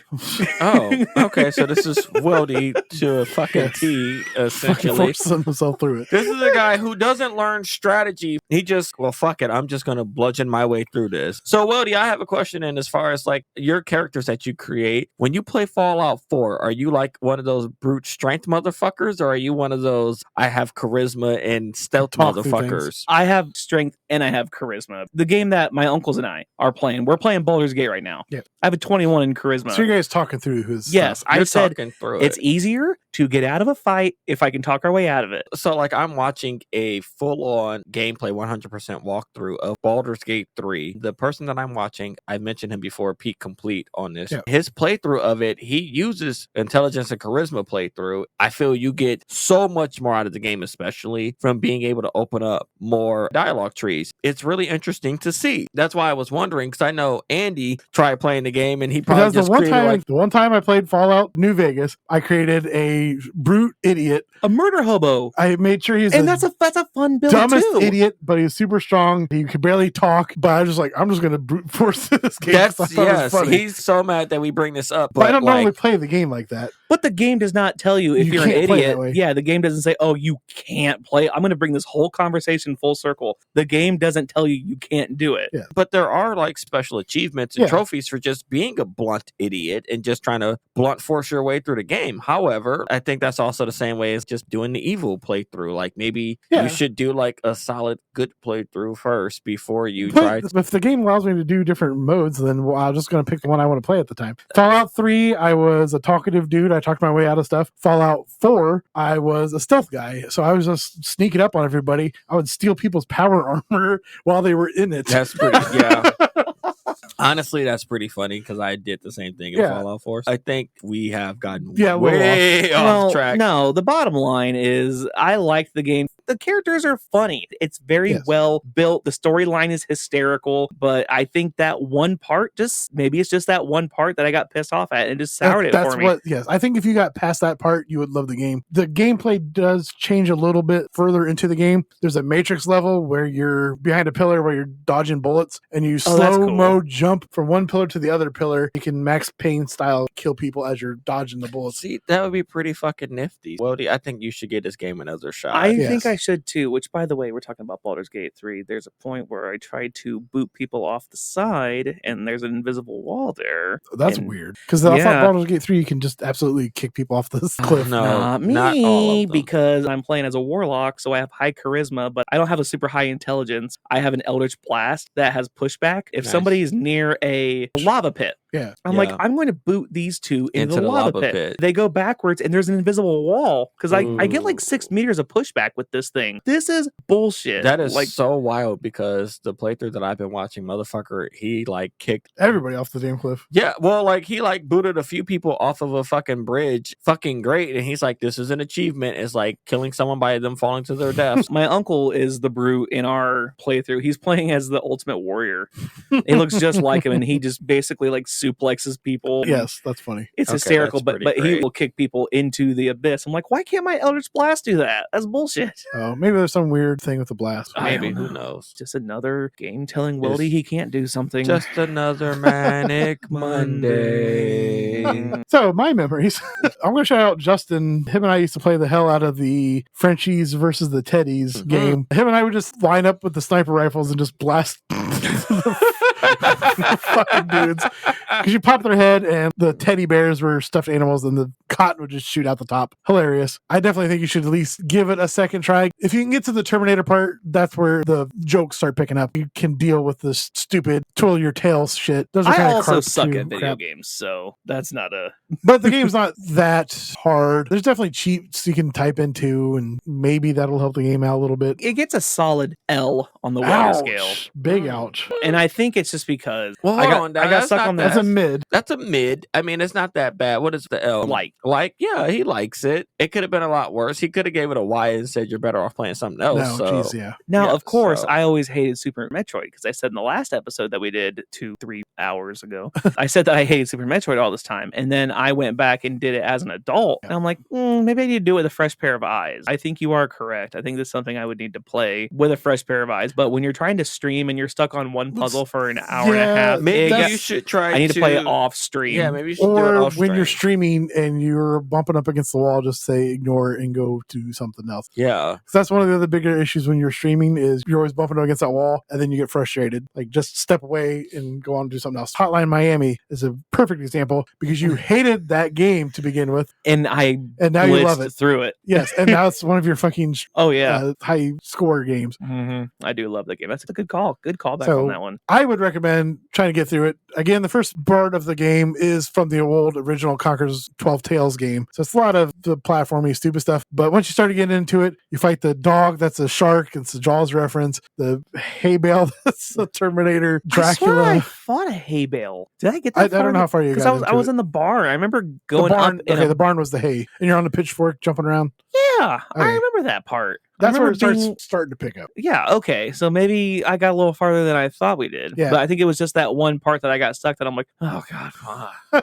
Oh, okay. So this is Weldy to a fucking T, essentially. Forcing himself through it. This is a guy who doesn't learn strategy. He just, well, fuck it. I'm just going to bludgeon my way through this. So, Weldy, I have a question in as far as like your characters that you create. When you play Fallout 4, are you like one of those brute strength motherfuckers, or are you one of those I have charisma and stealth motherfuckers? I have strength and I have charisma. The game that my uncles and I are playing, we're playing Baldur's Gate right now. Yeah. I have a 21 in charisma. So you guys talking through his Yes, stuff. I said it's it. easier to get out of a fight if I can talk our way out of it. So, like, I'm watching a full-on gameplay 100% walkthrough of Baldur's Gate 3. The person that I'm watching, I mentioned him before, Pete Complete on this. Yeah. His playthrough of it, he uses intelligence and charisma playthrough. I feel you get so much more out of the game, especially from being able to open up more dialogue trees. It's really interesting to see. That's why I was wondering, because I know Andy tried playing the game, and he probably just created the one time I played Fallout New Vegas, I created a brute idiot, a murder hobo. I made sure he's that's a fun build dumbest too. Idiot, but he was super strong. He could barely talk, but I was just like, I'm just gonna brute force this game. He's so mad that we bring this up, but I don't normally play the game like that. But the game does not tell you if you're an idiot. Yeah, the game doesn't say, "Oh, you can't play." I'm going to bring this whole conversation full circle. The game doesn't tell you can't do it. Yeah. But there are like special achievements and trophies for just being a blunt idiot and just trying to blunt force your way through the game. However, I think that's also the same way as just doing the evil playthrough. Like maybe you should do like a solid good playthrough first before you try. If the game allows me to do different modes, then I'm just going to pick the one I want to play at the time. Fallout 3, I was a talkative dude. I talked my way out of stuff. Fallout 4, I was a stealth guy. So I was just sneaking up on everybody. I would steal people's power armor while they were in it. That's pretty, yeah. Honestly, that's pretty funny because I did the same thing in Fallout 4. I think we have gotten way off track. No, the bottom line is I liked the game. The characters are funny. It's very well built. The storyline is hysterical, but I think that one part maybe it's just that one part that I got pissed off at and just soured it for me. Yes, I think if you got past that part, you would love the game. The gameplay does change a little bit further into the game. There's a Matrix level where you're behind a pillar where you're dodging bullets and you slow-mo jump from one pillar to the other pillar. You can Max Payne style kill people as you're dodging the bullets. See, that would be pretty fucking nifty. Weldy, I think you should get this game another shot. I think I should too, which by the way, we're talking about Baldur's Gate 3. There's a point where I tried to boot people off the side and there's an invisible wall there. That's weird. Because I thought Baldur's Gate 3 you can just absolutely kick people off this cliff. No, not me, not all of them. Because I'm playing as a warlock, so I have high charisma, but I don't have a super high intelligence. I have an Eldritch Blast that has pushback. If somebody's near a lava pit, I'm like, I'm going to boot these two into the lava pit. They go backwards and there's an invisible wall because I get like 6 meters of pushback with this thing. This is bullshit. That is like so wild because the playthrough that I've been watching, motherfucker, he like kicked everybody off the damn cliff. Yeah, well, like he like booted a few people off of a fucking bridge. Fucking great. And he's like, this is an achievement. It's like killing someone by them falling to their death. My uncle is the brute in our playthrough. He's playing as the ultimate warrior. He looks just like him and he just basically like suplexes people. Yes, that's funny. It's hysterical, but he will kick people into the abyss. I'm like, why can't my Eldritch Blast do that? That's bullshit. Oh, maybe there's some weird thing with the blast. Maybe, who knows? Just another game telling Weldy he can't do something. Just another manic Monday. So, my memories. I'm going to shout out Justin. Him and I used to play the hell out of the Frenchies versus the Teddies game. Him and I would just line up with the sniper rifles and just blast fucking dudes. Because you pop their head and the teddy bears were stuffed animals and the cotton would just shoot out the top. Hilarious. I definitely think you should at least give it a second try. If you can get to the Terminator part, that's where the jokes start picking up. You can deal with this stupid twirl your tails shit. Those are I also suck at video games, so that's not a... But the game's not that hard. There's definitely cheats you can type into, and maybe that'll help the game out a little bit. It gets a solid L on the Weldy scale. Big ouch. And I think it's just because I got stuck on that. That's a mid. That's a mid. I mean, it's not that bad. What is the L? Like, yeah, he likes it. It could have been a lot worse. He could have gave it a Y and said you're better off playing something else. Now, of course, I always hated Super Metroid because I said in the last episode that we did 2-3 hours ago, I said that I hated Super Metroid all this time. And then I went back and did it as an adult. And I'm like, maybe I need to do it with a fresh pair of eyes. I think you are correct. I think this is something I would need to play with a fresh pair of eyes. But when you're trying to stream and you're stuck on one puzzle for an hour and a half, maybe you should try. I need to play it off stream. Yeah, maybe you should do it off stream. When you're streaming and you're bumping up against the wall, just say ignore it and go to something else. Yeah, so that's one of the other bigger issues when you're streaming is you're always bumping up against that wall and then you get frustrated. Like just step away and go on and do something else. Hotline Miami is a perfect example because you hated that game to begin with, and now you love it through it. Yes, and now it's one of your fucking high score games. Mm-hmm. I do love that game. That's a good call. Good callback on that one. I would recommend trying to get through it. Again, the first part of the game is from the old original Conker's 12 Tales game. So it's a lot of the platformy, stupid stuff. But once you start getting into it, you fight the dog that's a shark. It's a Jaws reference. The hay bale that's a Terminator, Dracula. I fought a hay bale. Did I get that I don't know how far you got because I was in the barn. I remember going the barn was the hay. And you're on the pitchfork jumping around. Yeah, okay. I remember that part. That's where it starts starting to pick up. Yeah, okay. So maybe I got a little farther than I thought we did. Yeah. But I think it was just that one part that I got stuck that I'm like, oh, God. All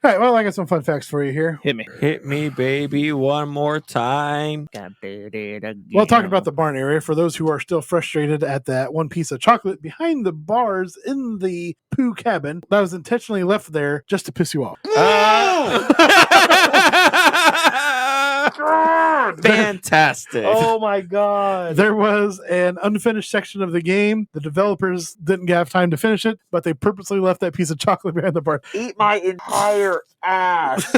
right, well, I got some fun facts for you here. Hit me, baby, one more time. Well, talking about the barn area, for those who are still frustrated at that one piece of chocolate behind the bars in the poo cabin, that was intentionally left there just to piss you off. Fantastic. Oh my God. There was an unfinished section of the game. The developers didn't have time to finish it, but they purposely left that piece of chocolate behind the bar. Eat my entire ass.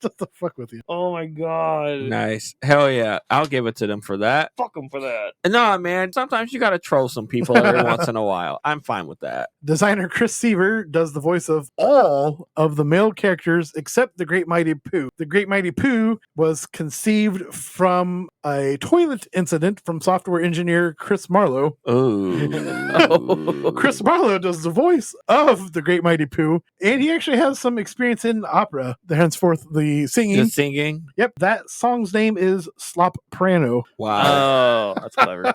Just to fuck with you. Oh my God. Nice. Hell yeah. I'll give it to them for that. Fuck them for that. No, man. Sometimes you got to troll some people every once in a while. I'm fine with that. Designer Chris Seaver does the voice of all of the male characters except the Great Mighty Pooh. The Great Mighty Pooh was conceived from a toilet incident from software engineer Chris Marlowe. Oh. Chris Marlowe does the voice of the Great Mighty Pooh, and he actually has some experience in opera. Henceforth, the singing. The singing? Yep, that song's name is Slop Prano. Wow. Oh, that's clever.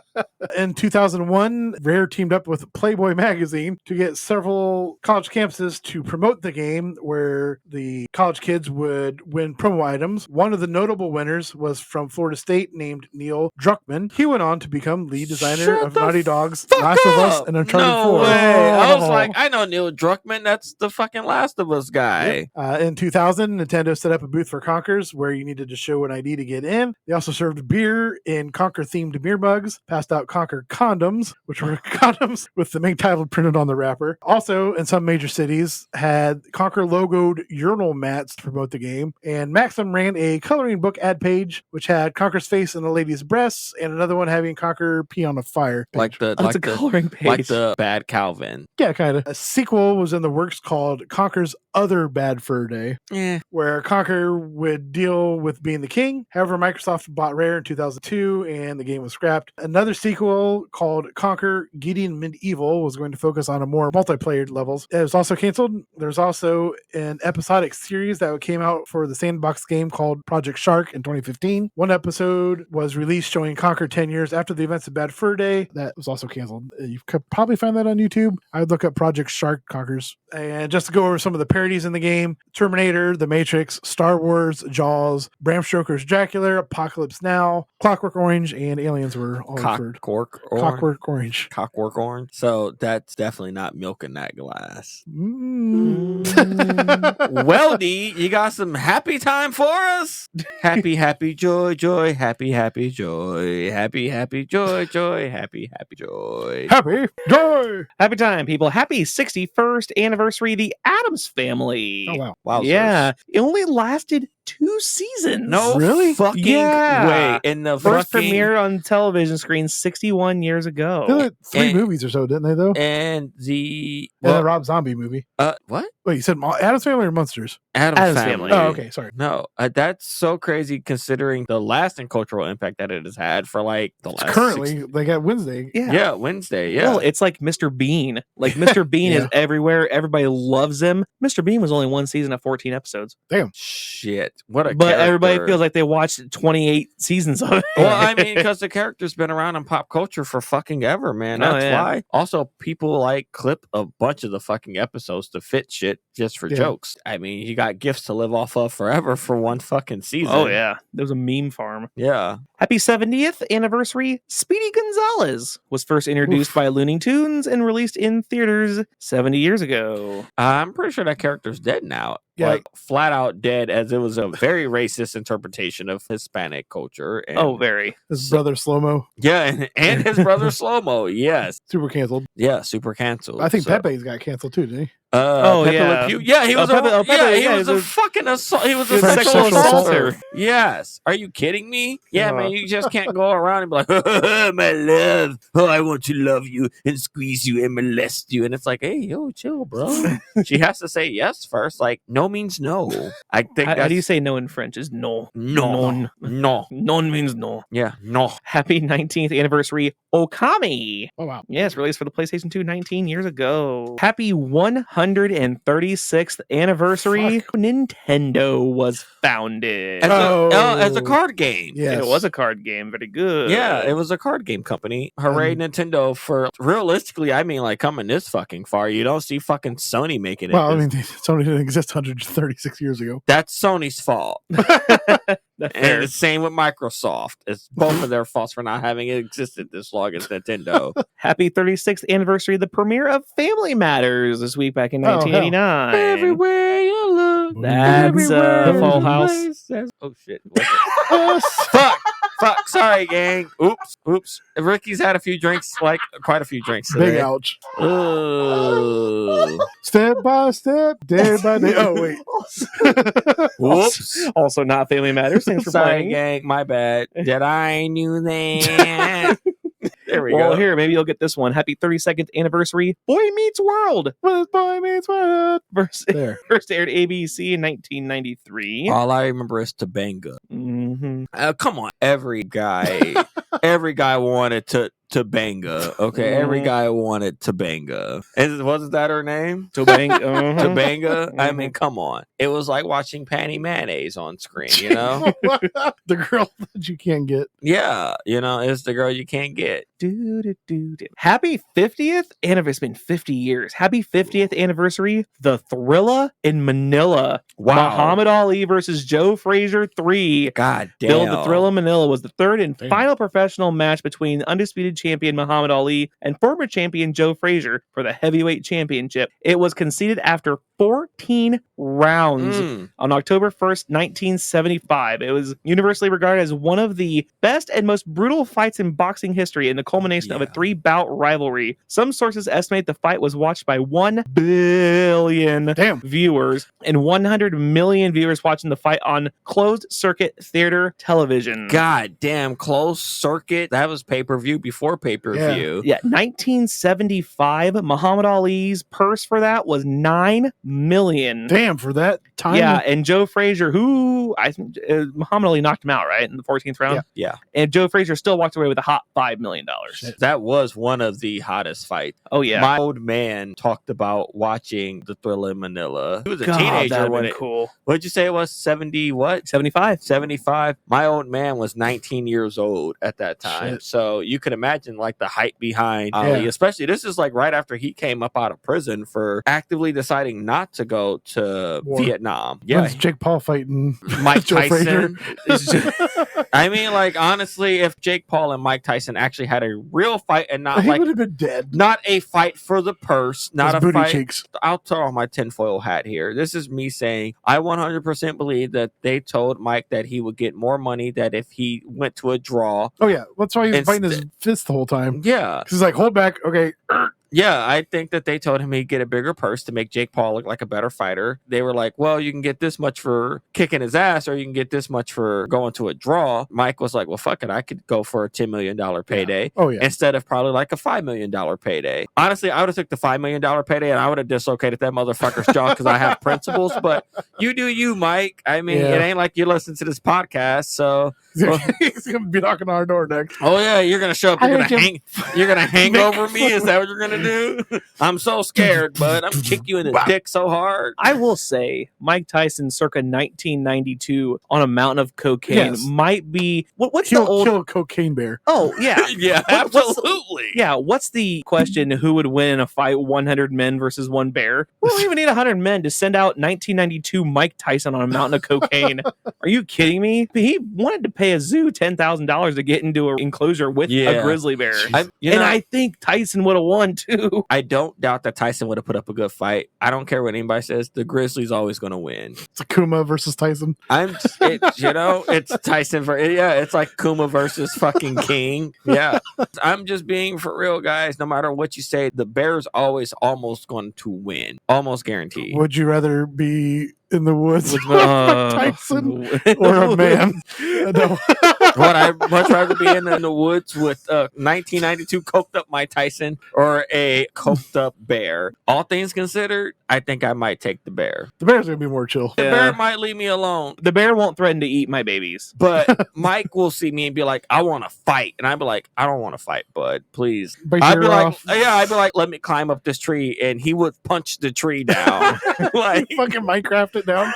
In 2001, Rare teamed up with Playboy magazine to get several college campuses to promote the game, where the college kids would win promo items. One of the notable winners was from Florida State named Neil Druckmann. He went on to become lead designer of Naughty Dog's Last of Us and Uncharted 4. No way. I was like, I know Neil Druckmann. That's the fucking Last of Us guy. Yep. In 2000, Nintendo set up a booth for Conkers where you needed to show an ID to get in. They also served beer in Conker-themed beer mugs, passed out Conker condoms, which were condoms with the main title printed on the wrapper. Also, in some major cities, had Conker-logoed urinal mats to promote the game. And Maxim ran a coloring book ad page, which had Conker's face and a lady's breasts, and another one having Conker pee on a fire page. Like the coloring page. Like the Bad Calvin. Yeah, kind of. A sequel was in the works called Conker's Other Bad Fur Day, where Conker would deal with being the king. However, Microsoft bought Rare in 2002 and the game was scrapped. Another sequel called Conker Gideon Medieval was going to focus on a more multiplayer levels. It was also canceled. There's also an episodic series that came out for the sandbox game called Project Shark in 2015. One episode was released showing Conker 10 years after the events of Bad Fur Day. That was also canceled. You could probably find that on YouTube. I would look up Project Shark Conkers. And just to go over some of the parodies in the game, Terminator, The Matrix, Star Wars, Jaws, Bram Stoker's Dracula, Apocalypse Now, Clockwork Orange, and Aliens were all referred. Clockwork Orange. Clockwork Orange. So that's definitely not milking that glass. Weldy, you got some happy time for us? Happy, happy, joy, joy, happy, happy, joy, happy, happy, joy, joy, happy, happy, joy. Happy joy! Happy time, people. Happy 61st anniversary, the Addams Family. Oh, wow. Wow. Yeah. It only lasted 2 seasons. No, really? Fucking way. In the first fucking premiere on television screen 61 years ago. They had 3 movies or so, didn't they, though? And the Rob Zombie movie. What? Wait, you said Addams Family or Monsters? Addams Family. Oh, okay, sorry. No, that's so crazy considering the lasting cultural impact that it has had for like the last. Currently, they got Wednesday. Yeah, Wednesday. Yeah. Well, it's like Mr. Bean. Like Mr. Bean is everywhere. Everybody loves him. Mr. Bean was only 1 season of 14 episodes. Damn. Shit. What a But character. everybody feels like they watched 28 seasons of it. Well, I mean, because the character's been around in pop culture for fucking ever, man. That's why. Also, people like clip a bunch of the fucking episodes to fit shit. just for jokes. I mean, you got gifts to live off of forever for one fucking season. Oh, yeah. There was a meme farm. Yeah. Happy 70th anniversary. Speedy Gonzales was first introduced by Looney Tunes and released in theaters 70 years ago. I'm pretty sure that character's dead now. Yeah. Like, flat out dead, as it was a very racist interpretation of Hispanic culture. And, Very. His brother Slow-Mo. Yeah, and his brother Slow-Mo, yes. Super canceled. Yeah, super canceled. I think so. Pepe's got canceled too, didn't he? Pepe yeah. Le Pew. Yeah, he was he was a fucking assault. He was a French sexual sexual assaulter. assaulter. Yes. Are you kidding me? Yeah, man, you just can't go around and be like, my love. Oh, I want to love you and squeeze you and molest you. And it's like, hey, yo, chill, bro. She has to say yes first. Like, no means no. I think How do you say no in French? Is no. No. Non. No. Non means no. Yeah, no. Happy 19th anniversary, Okami. Oh, wow. Yes, released for the PlayStation 2 19 years ago. Happy 136th anniversary. Nintendo was founded. As a card game. Yes. It was a card game. Very good. Yeah, it was a card game company. Hooray, Nintendo, for realistically, I mean, like, coming this fucking far. You don't see fucking Sony making it. Well, I mean, Sony didn't exist 136 years ago. That's Sony's fault. That's And fair. the same with Microsoft. It's both of their faults for not having it existed this long as Nintendo. Happy 36th anniversary of the premiere of Family Matters this week back in Oh, hell. 1989. Everywhere you look. That's everywhere Full you House. place. Oh, shit. Fuck. Sorry, gang. Oops. Ricky's had a few drinks, like quite a few drinks today. Big ouch. Ooh. Step by step, day by day. Oh, wait. Whoops. Also not Family Matters. Thanks for Sorry, playing. gang. My bad. That I knew that. There we Well, go. here, maybe you'll get this one. Happy 32nd anniversary, Boy Meets World. With Boy Meets World. There. First aired ABC in 1993. All I remember is Tobanga. Mm-hmm. Come on, every guy wanted to banga. Okay, every guy wanted Tobanga. Wasn't that her name? Tobanga. Tobanga. I mean, come on. It was like watching Panty Mayonnaise on screen. You know? The girl that you can't get. Yeah, it's the girl you can't get. Happy 50th anniversary. It's been 50 years. Happy 50th anniversary. The Thrilla in Manila. Wow. Muhammad Ali versus Joe Frazier 3. God damn. Build the Thrilla Manila was the third and final professional match between undisputed champion Muhammad Ali and former champion Joe Frazier for the heavyweight championship. It was conceded after 14 rounds on October 1st, 1975. It was universally regarded as one of the best and most brutal fights in boxing history and the culmination of a 3-bout rivalry. Some sources estimate the fight was watched by 1 billion viewers and 100 million viewers watching the fight on closed circuit theater television. God damn, closed circuit. That was pay-per-view before pay-per-view. Yeah, 1975, Muhammad Ali's purse for that was $9 million. Damn, for that time. Yeah, and Joe Frazier, who I think Muhammad Ali knocked him out, right, in the 14th round? Yeah. And Joe Frazier still walked away with a hot $5 million. That was one of the hottest fights. Oh, yeah. My old man talked about watching the Thrilla in Manila. He was a God, teenager that'd when been it. cool. What'd you say it was? 70 what? 75. 75. My old man was 19 years old at that time. Shit. So you could imagine like the hype behind Ali, especially this is like right after he came up out of prison for actively deciding not to go to Vietnam. Yeah. When's Jake Paul fighting Mike Joe Frazier? Tyson. I mean, like, honestly, if Jake Paul and Mike Tyson actually had a real fight and not He like would have been dead. not a fight for the purse, not His a booty fight. cheeks. I'll throw on my tinfoil hat here. This is me saying I 100% believe that they told Mike that he would get more money that if he went to a draw. Oh, yeah. That's why he was It's fighting his fist the whole time. Yeah. He's like, hold back. Okay. Yeah, I think that they told him he'd get a bigger purse to make Jake Paul look like a better fighter. They were like, well, you can get this much for kicking his ass or you can get this much for going to a draw. Mike was like, well, fuck it. I could go for a $10 million payday instead of probably like a $5 million payday. Honestly, I would have took the $5 million payday and I would have dislocated that motherfucker's jaw because I have principles. But you do you, Mike. I mean, it ain't like you listen to this podcast, so... He's going to be knocking on our door next. Oh, yeah, you're going to show up. You're going to hang over me? Is that what you're going to gonna do? I'm so scared, bud. I'm kick you in the dick so hard. I will say Mike Tyson circa 1992 on a mountain of cocaine might be what's the old kill a cocaine bear. Oh yeah. Yeah, absolutely. What's the question? Who would win in a fight, 100 men versus one bear? We don't even need 100 men to send out 1992 Mike Tyson on a mountain of cocaine. Are you kidding me? He wanted to pay a zoo $10,000 to get into an enclosure with a grizzly bear. I think Tyson would have won too. I don't doubt that Tyson would have put up a good fight. I don't care what anybody says. The Grizzlies always going to win. It's Kuma versus Tyson. It's Tyson it's like Kuma versus fucking King. Yeah. I'm just being for real, guys. No matter what you say, the Bears always almost going to win. Almost guaranteed. Would you rather be in the woods with Tyson or a man? No. Would I much rather be in the woods with 1992 coked up Mike Tyson or a coked up bear? All things considered, I think I might take the bear. The bear's gonna be more chill. The bear might leave me alone. The bear won't threaten to eat my babies. But Mike will see me and be like, I want to fight. And I'd be like, I don't want to fight, bud. Please. I'd be like, let me climb up this tree. And he would punch the tree down. Like fucking Minecraft it down.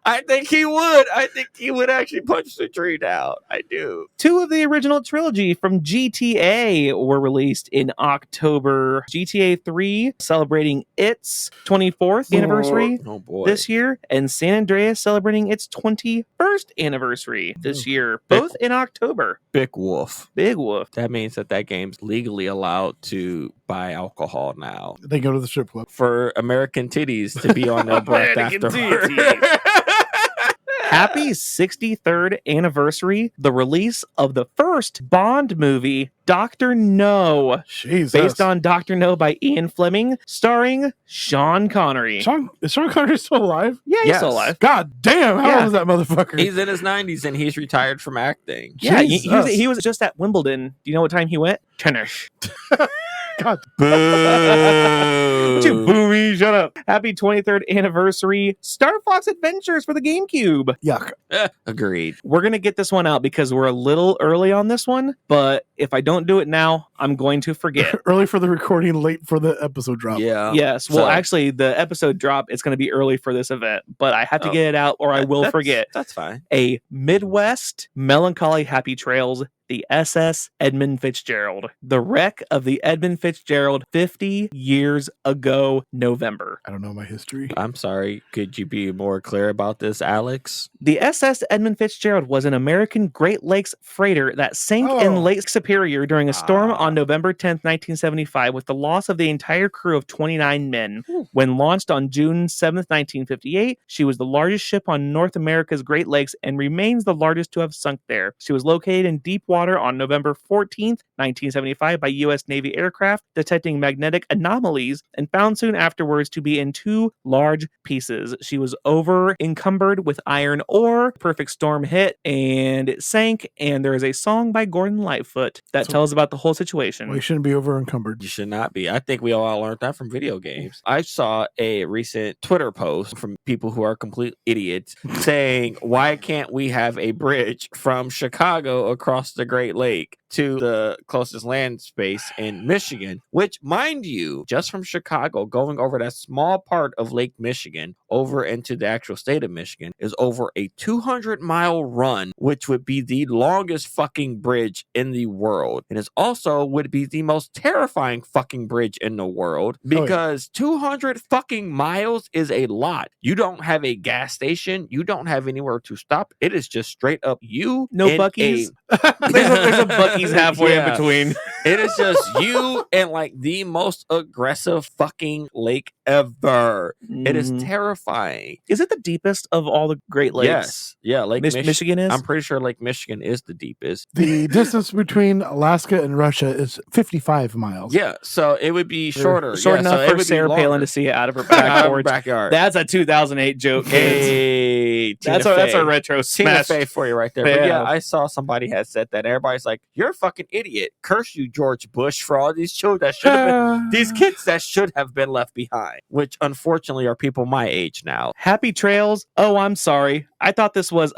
I think he would. I think he would actually punch the tree down. I do. 2 of the original trilogy from GTA were released in October. GTA 3 celebrating its 24th anniversary this year, and San Andreas celebrating its 21st anniversary this year, both in October. Big Wolf. That means that game's legally allowed to buy alcohol now. They go to the strip club. For American titties to be on their breath afterwards. Happy 63rd anniversary, the release of the first Bond movie, Dr. No. Jesus. Based on Dr. No by Ian Fleming, starring Sean Connery. Is Sean Connery still alive? Yeah, he's still alive. God damn, how old is that motherfucker? He's in his 90s and he's retired from acting. Yeah, he was just at Wimbledon. Do you know what time he went? Tennis. God. Boo. Booey, shut up. Happy 23rd anniversary, Star Fox Adventures for the GameCube. Yuck. Agreed. We're going to get this one out because we're a little early on this one, but if I don't do it now, I'm going to forget. Early for the recording, late for the episode drop. Yeah. Yes. Well, actually, the episode drop is going to be early for this event, but I have to get it out or I will forget. That's fine. A Midwest melancholy happy trails, the SS Edmund Fitzgerald. The wreck of the Edmund Fitzgerald 50 years ago, November. I don't know my history. I'm sorry. Could you be more clear about this, Alex? The SS Edmund Fitzgerald was an American Great Lakes freighter that sank in Lake Superior during a storm on November 10th, 1975, with the loss of the entire crew of 29 men. When launched on June 7th, 1958, she was the largest ship on North America's Great Lakes and remains the largest to have sunk there. She was located in deep water on November 14th, 1975 by U.S. Navy aircraft detecting magnetic anomalies and found soon afterwards to be in 2 large pieces. She was over encumbered with iron ore. Perfect storm hit and it sank, and there is a song by Gordon Lightfoot that tells about the whole situation. Well, you shouldn't be over encumbered. You should not be. I think we all learned that from video games. I saw a recent Twitter post from people who are complete idiots saying, why can't we have a bridge from Chicago across the Great Lake to the closest land space in Michigan, which, mind you, just from Chicago going over that small part of Lake Michigan over into the actual state of Michigan is over a 200-mile run, which would be the longest fucking bridge in the world. And it also would be the most terrifying fucking bridge in the world because 200 fucking miles is a lot. You don't have a gas station. You don't have anywhere to stop. It is just straight up you. No Buc-ee's. There's a Buc-ee's halfway in between. It is just you and like the most aggressive fucking lake ever. It is terrifying. Is it the deepest of all the Great Lakes? Yes. Yeah, Lake Michigan is? I'm pretty sure Lake Michigan is the deepest. The distance between Alaska and Russia is 55 miles. Yeah, so it would be shorter. Short enough for Sarah Palin to see it out of her backyard. That's a 2008 joke, kids. Hey, that's a retro smash. Tina Fey for you right there. But yeah, I saw somebody had said that. Everybody's like, you're a fucking idiot. Curse you, George Bush, for all these children that should have been, these kids that should have been left behind, which unfortunately are people my age now. Happy trails. Oh, I'm sorry. I thought this was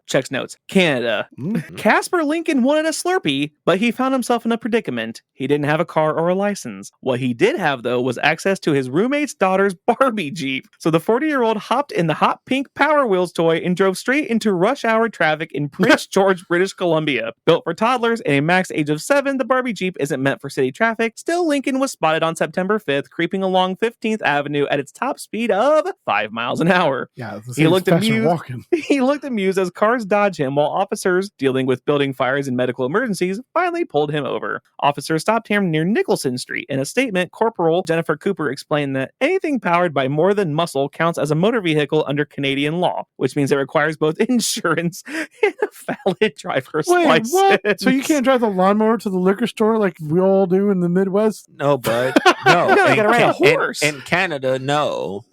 checks notes, Canada. Casper Lincoln wanted a Slurpee, but he found himself in a predicament. He didn't have a car or a license. What he did have, though, was access to his roommate's daughter's Barbie Jeep. So the 40-year-old hopped in the hot pink Power Wheels toy and drove straight into rush hour traffic in Prince George, British Columbia. Built for toddlers and a max age of 7, the Barbie Jeep isn't meant for city traffic. Still, Lincoln was spotted on September 5th, creeping along 15th Avenue at its top speed of 5 miles an hour. Yeah, he looked amused. He looked amused as cars dodged him while officers dealing with building fires and medical emergencies finally pulled him over. Officers stopped him near Nicholson Street. In a statement, Corporal Jennifer Cooper explained that anything powered by more than muscle counts as a motor vehicle under Canadian law, which means it requires both insurance and a valid driver's license. What? So you can't drive the lawnmower to the liquor store like we all do in the Midwest? No, bud. No. No, you gotta ride a horse. In Canada, no.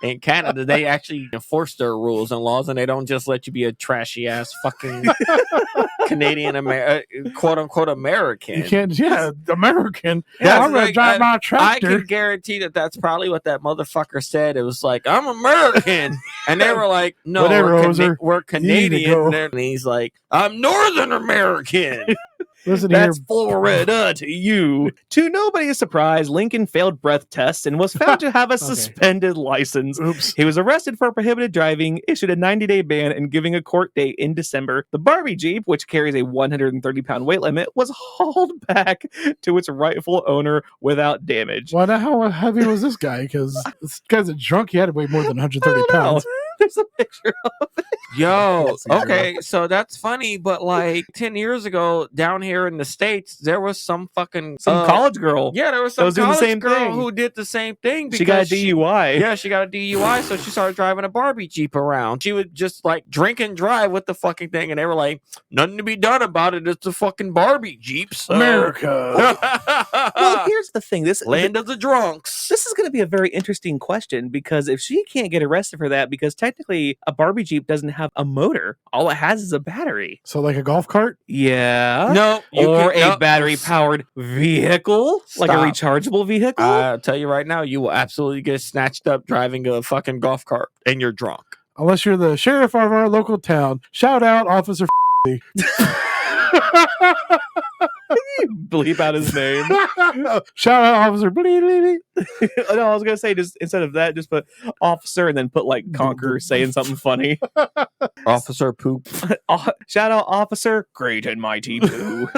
In Canada, they actually enforce their rules and laws, and they don't just let you be a trashy ass fucking Canadian quote unquote American. You can't, American. Yeah, I'm gonna drive my tractor. I can guarantee that that's probably what that motherfucker said. It was like, I'm American, and they were like, no, Whatever, we're Canadian, and he's like, I'm Northern American. That's Florida to you. To nobody's surprise, Lincoln failed breath tests and was found to have a suspended license. Oops. He was arrested for prohibited driving, issued a 90-day ban, and giving a court date in December. The Barbie Jeep, which carries a 130-pound weight limit, was hauled back to its rightful owner without damage. Well, now how heavy was this guy? Because this guy's a drunk. He had to weigh more than 130 pounds. There's a picture of it. Yo, okay, so that's funny, but like 10 years ago, down here in the States, there was some college girl. Yeah, there was some doing the same girl thing. who did the same thing. She got a DUI. She got a DUI, so she started driving a Barbie Jeep around. She would just like drink and drive with the fucking thing, and they were like, nothing to be done about it. It's a fucking Barbie Jeep. So. America. Well, here's the thing. Land of the drunks. This is going to be a very interesting question, because if she can't get arrested for that, because technically a Barbie Jeep doesn't have a motor. All it has is a battery. So like a golf cart? Yeah. No. Or a battery-powered vehicle. Stop. Like a rechargeable vehicle. I'll tell you right now, you will absolutely get snatched up driving a fucking golf cart, and you're drunk. Unless you're the sheriff of our local town. Shout out, Officer Bleep out his name. Shout out, Officer No, I was gonna say, just instead of that, just put officer and then put like Conker saying something funny. Officer Poop. Shout out Officer Great and Mighty Pooh.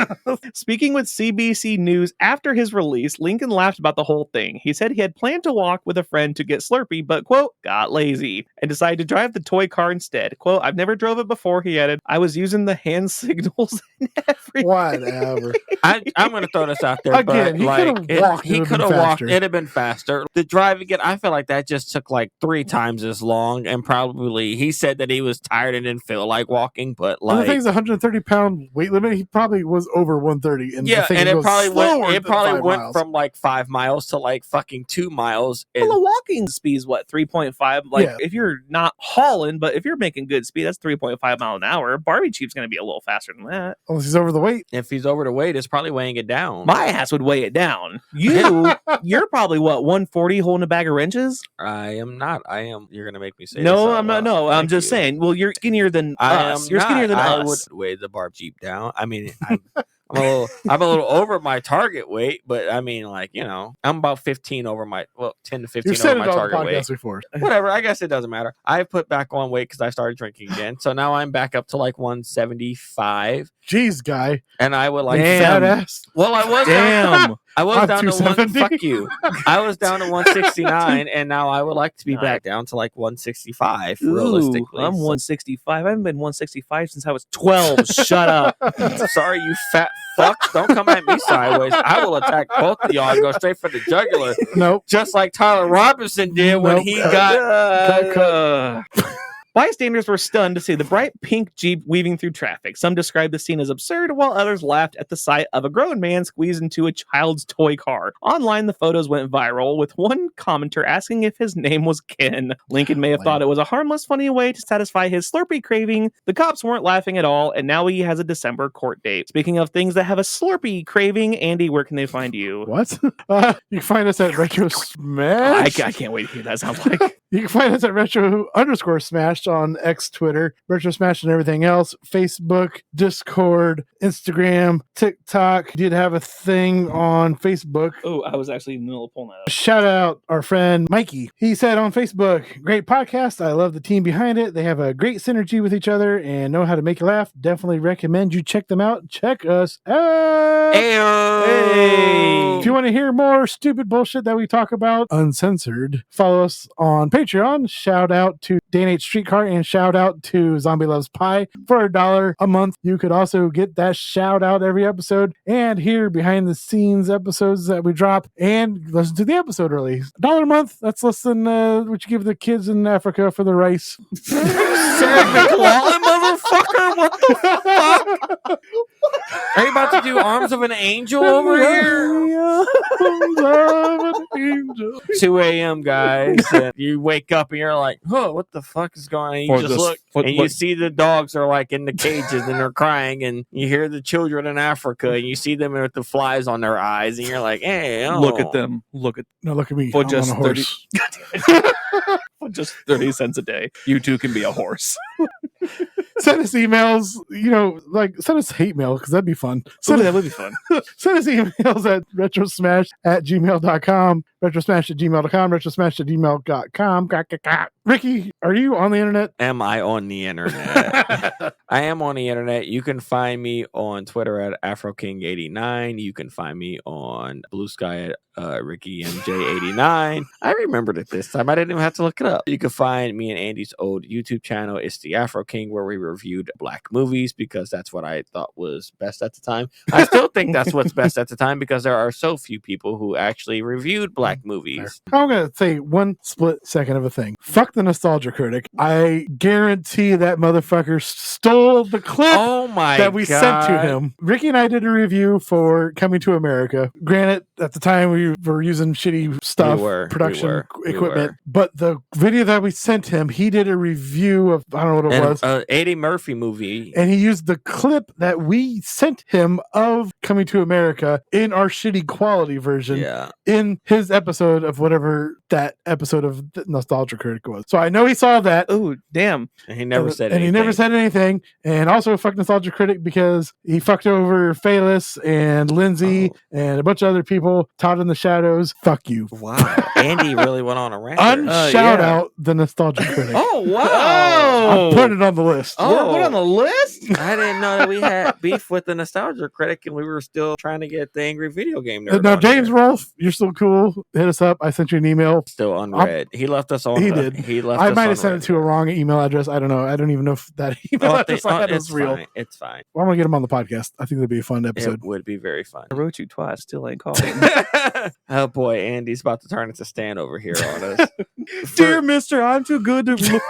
Speaking with CBC News after his release, Lincoln laughed about the whole thing. He said he had planned to walk with a friend to get Slurpee, but quote, got lazy and decided to drive the toy car instead. Quote, I've never drove it before, he added. I was using the hand signals and everything. Whatever. I'm going to throw this out there. Again, he could have walked. It'd have been faster. The driving it, I feel like that just took like 3 times as long. And probably he said that he was tired and didn't feel like walking. But like, the thing's 130-pound weight limit. He probably was over 130. And yeah, and it probably went miles. from like 5 miles to like fucking 2 miles. Well, the walking speed is what, 3.5? Like if you're not hauling, but if you're making good speed, that's 3.5 mile an hour. Barbie Jeep's going to be a little faster than that. Unless he's over the weight. If he's over the weight, it's probably weighing it down. My ass would weigh it down. You're probably what, 140 holding a bag of wrenches? I am not. I am. You're gonna make me say no. this I'm not. No, I'm just saying. Well, you're skinnier than us. You're skinnier than I us. would weigh the Barbie Jeep down. I mean, I'm a little over my target weight, but I mean, like, you know, I'm about 15 over 10 to 15 over my target weight. Before. Whatever. I guess it doesn't matter. I've put back on weight because I started drinking again, so now I'm back up to like 175. Jeez, guy. And I would like fat ass. Well, I was Damn. I was down to 270. fuck you. I was down to 169, and now I would like to be back down to like 165. Realistically, I'm 165. I haven't been 165 since I was 12. Shut up. Sorry, you fat fuck. Don't come at me sideways. I will attack both of y'all and go straight for the jugular. Nope. Just like Tyler Robinson did when he got. Bystanders were stunned to see the bright pink Jeep weaving through traffic. Some described the scene as absurd, while others laughed at the sight of a grown man squeezed into a child's toy car. Online, the photos went viral, with one commenter asking if his name was Ken. Lincoln may have thought it was a harmless, funny way to satisfy his Slurpee craving. The cops weren't laughing at all, and now he has a December court date. Speaking of things that have a Slurpee craving, Andy, where can they find you? What? You can find us at Retro Smash. I can't wait to hear that sounds like. You can find us at retro_smashed on X, Twitter, retro smashed and everything else, Facebook, Discord, Instagram, TikTok. Did have a thing on Facebook. Oh, I was actually in the middle of pulling that up. Shout out our friend Mikey. He said on Facebook, great podcast. I love the team behind it. They have a great synergy with each other and know how to make you laugh. Definitely recommend you check them out. Check us out. Hey. If you want to hear more stupid bullshit that we talk about uncensored, follow us on Patreon. Shout out to Dan H Streetcar and shout out to Zombie Loves Pie for $1 a month. You could also get that shout out every episode and hear behind the scenes episodes that we drop and listen to the episode early. $1 a month. That's less than what you give the kids in Africa for the rice. Sarah McLachlan, motherfucker! What the fuck? Are you about to do Arms of an Angel over here? Arms of an Angel. 2 a.m., guys. And you wake up and you're like, "Huh, what the fuck is going on?" And you just look and you see the dogs are like in the cages and they're crying, and you hear the children in Africa and you see them with the flies on their eyes, and you're like, "Hey, look at them! Look at me! For I'm just on a horse. 30 for just 30 cents a day, you too can be a horse." Send us emails, send us hate mail because that'd be fun. That would be fun. Send us emails at retrosmash@gmail.com, retrosmash@gmail.com, retrosmash@gmail.com. Ricky, are you on the internet? Am I on the internet? I am on the internet. You can find me on Twitter at AfroKing89. You can find me on Blue Sky at RickyMJ89. I remembered it this time. I didn't even have to look it up. You can find me and Andy's old YouTube channel. It's the Afro King, where we reviewed black movies because that's what I thought was best at the time. I still think that's what's best at the time because there are so few people who actually reviewed black movies. I'm going to say one split second of a thing. Fuck the nostalgia critic. I guarantee that motherfucker stole the clip that we sent to him. Ricky and I did a review for Coming to America. Granted, at the time we were using shitty stuff, production equipment, but the video that we sent him, he did a review of, I don't know what it was. Eddie Murphy movie. And he used the clip that we sent him of Coming to America in our shitty quality version in his episode of whatever that episode of the Nostalgia Critic was. So I know he saw that. Oh, damn. And he never said anything. And he never said anything. And also fuck Nostalgia Critic because he fucked over Phalis and Lindsay and a bunch of other people. Todd in the Shadows. Fuck you. Wow. Andy really went on a rant. Unshout out the Nostalgia Critic. Oh, wow. I'm putting it on the list. Oh, we're on the list? I didn't know that we had beef with the Nostalgia Critic and we were still trying to get the Angry Video Game Nerd. Now, James Rolfe, you're still cool. Hit us up. I sent you an email. Still unread. He left us on. He did. I might have sent it to a wrong email address. I don't know. I don't even know if that email address I had was real. Fine. It's fine. Well, I'm going to get him on the podcast. I think that'd be a fun episode. It would be very fun. I wrote you twice. Still ain't calling. Oh, boy. Andy's about to turn into Stan over here on us. Dear Mister, I'm too good to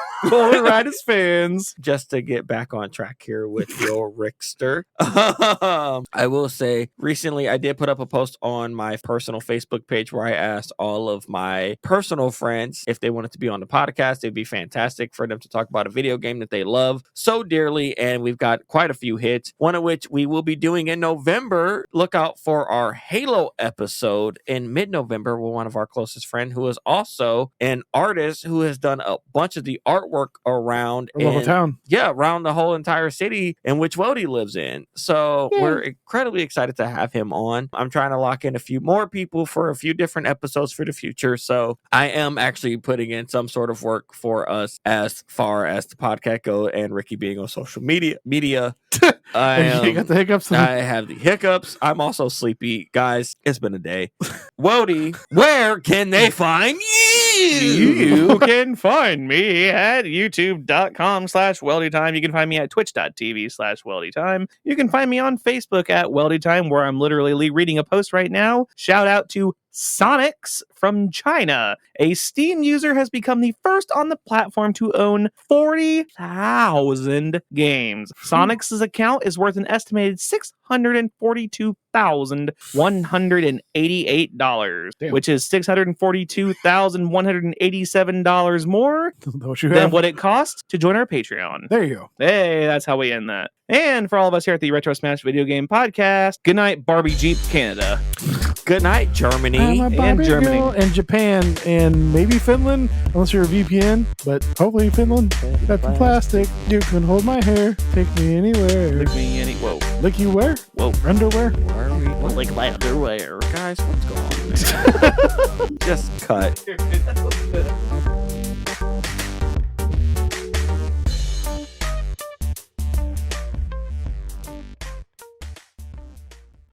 write his fans. Just to get back on track here with your Rickster. I will say, recently I did put up a post on my personal Facebook page where I asked all of my personal friends if they wanted to be on the podcast. It'd be fantastic for them to talk about a video game that they love so dearly, and we've got quite a few hits, one of which we will be doing in November. Look out for our Halo episode in mid-November with one of our closest friends who is also an artist who has done a bunch of the artwork around local town. Yeah, around the whole entire city in which Weldy lives in. So we're incredibly excited to have him on. I'm trying to lock in a few more people for a few different episodes for the future. So I am actually putting in some sort of work for us as far as the podcast go and Ricky being on social media. You got the hiccups? I have the hiccups. I'm also sleepy. Guys, it's been a day. Weldy, where can they find you? You can find me at youtube.com/weldytime. You can find me at twitch.tv/weldytime. You can find me on Facebook at weldytime, where I'm literally reading a post right now. Shout out to Sonics from China. A Steam user has become the first on the platform to own 40,000 games. Sonics' account is worth an estimated $642,188, which is $642,187 more than what it cost to join our Patreon. There you go. Hey, that's how we end that. And for all of us here at the Retro Smash Video Game Podcast, good night, Barbie Jeep Canada. Good night, Germany. I'm a Barbie and Germany. girl, and Japan, and maybe Finland, unless you're a VPN, but hopefully Finland. That's the plastic. You can hold my hair, take me anywhere. Lick me any. Whoa. Lick you where? Whoa. Underwear? Why are we? Lick my underwear. Guys, what's going on? Just cut.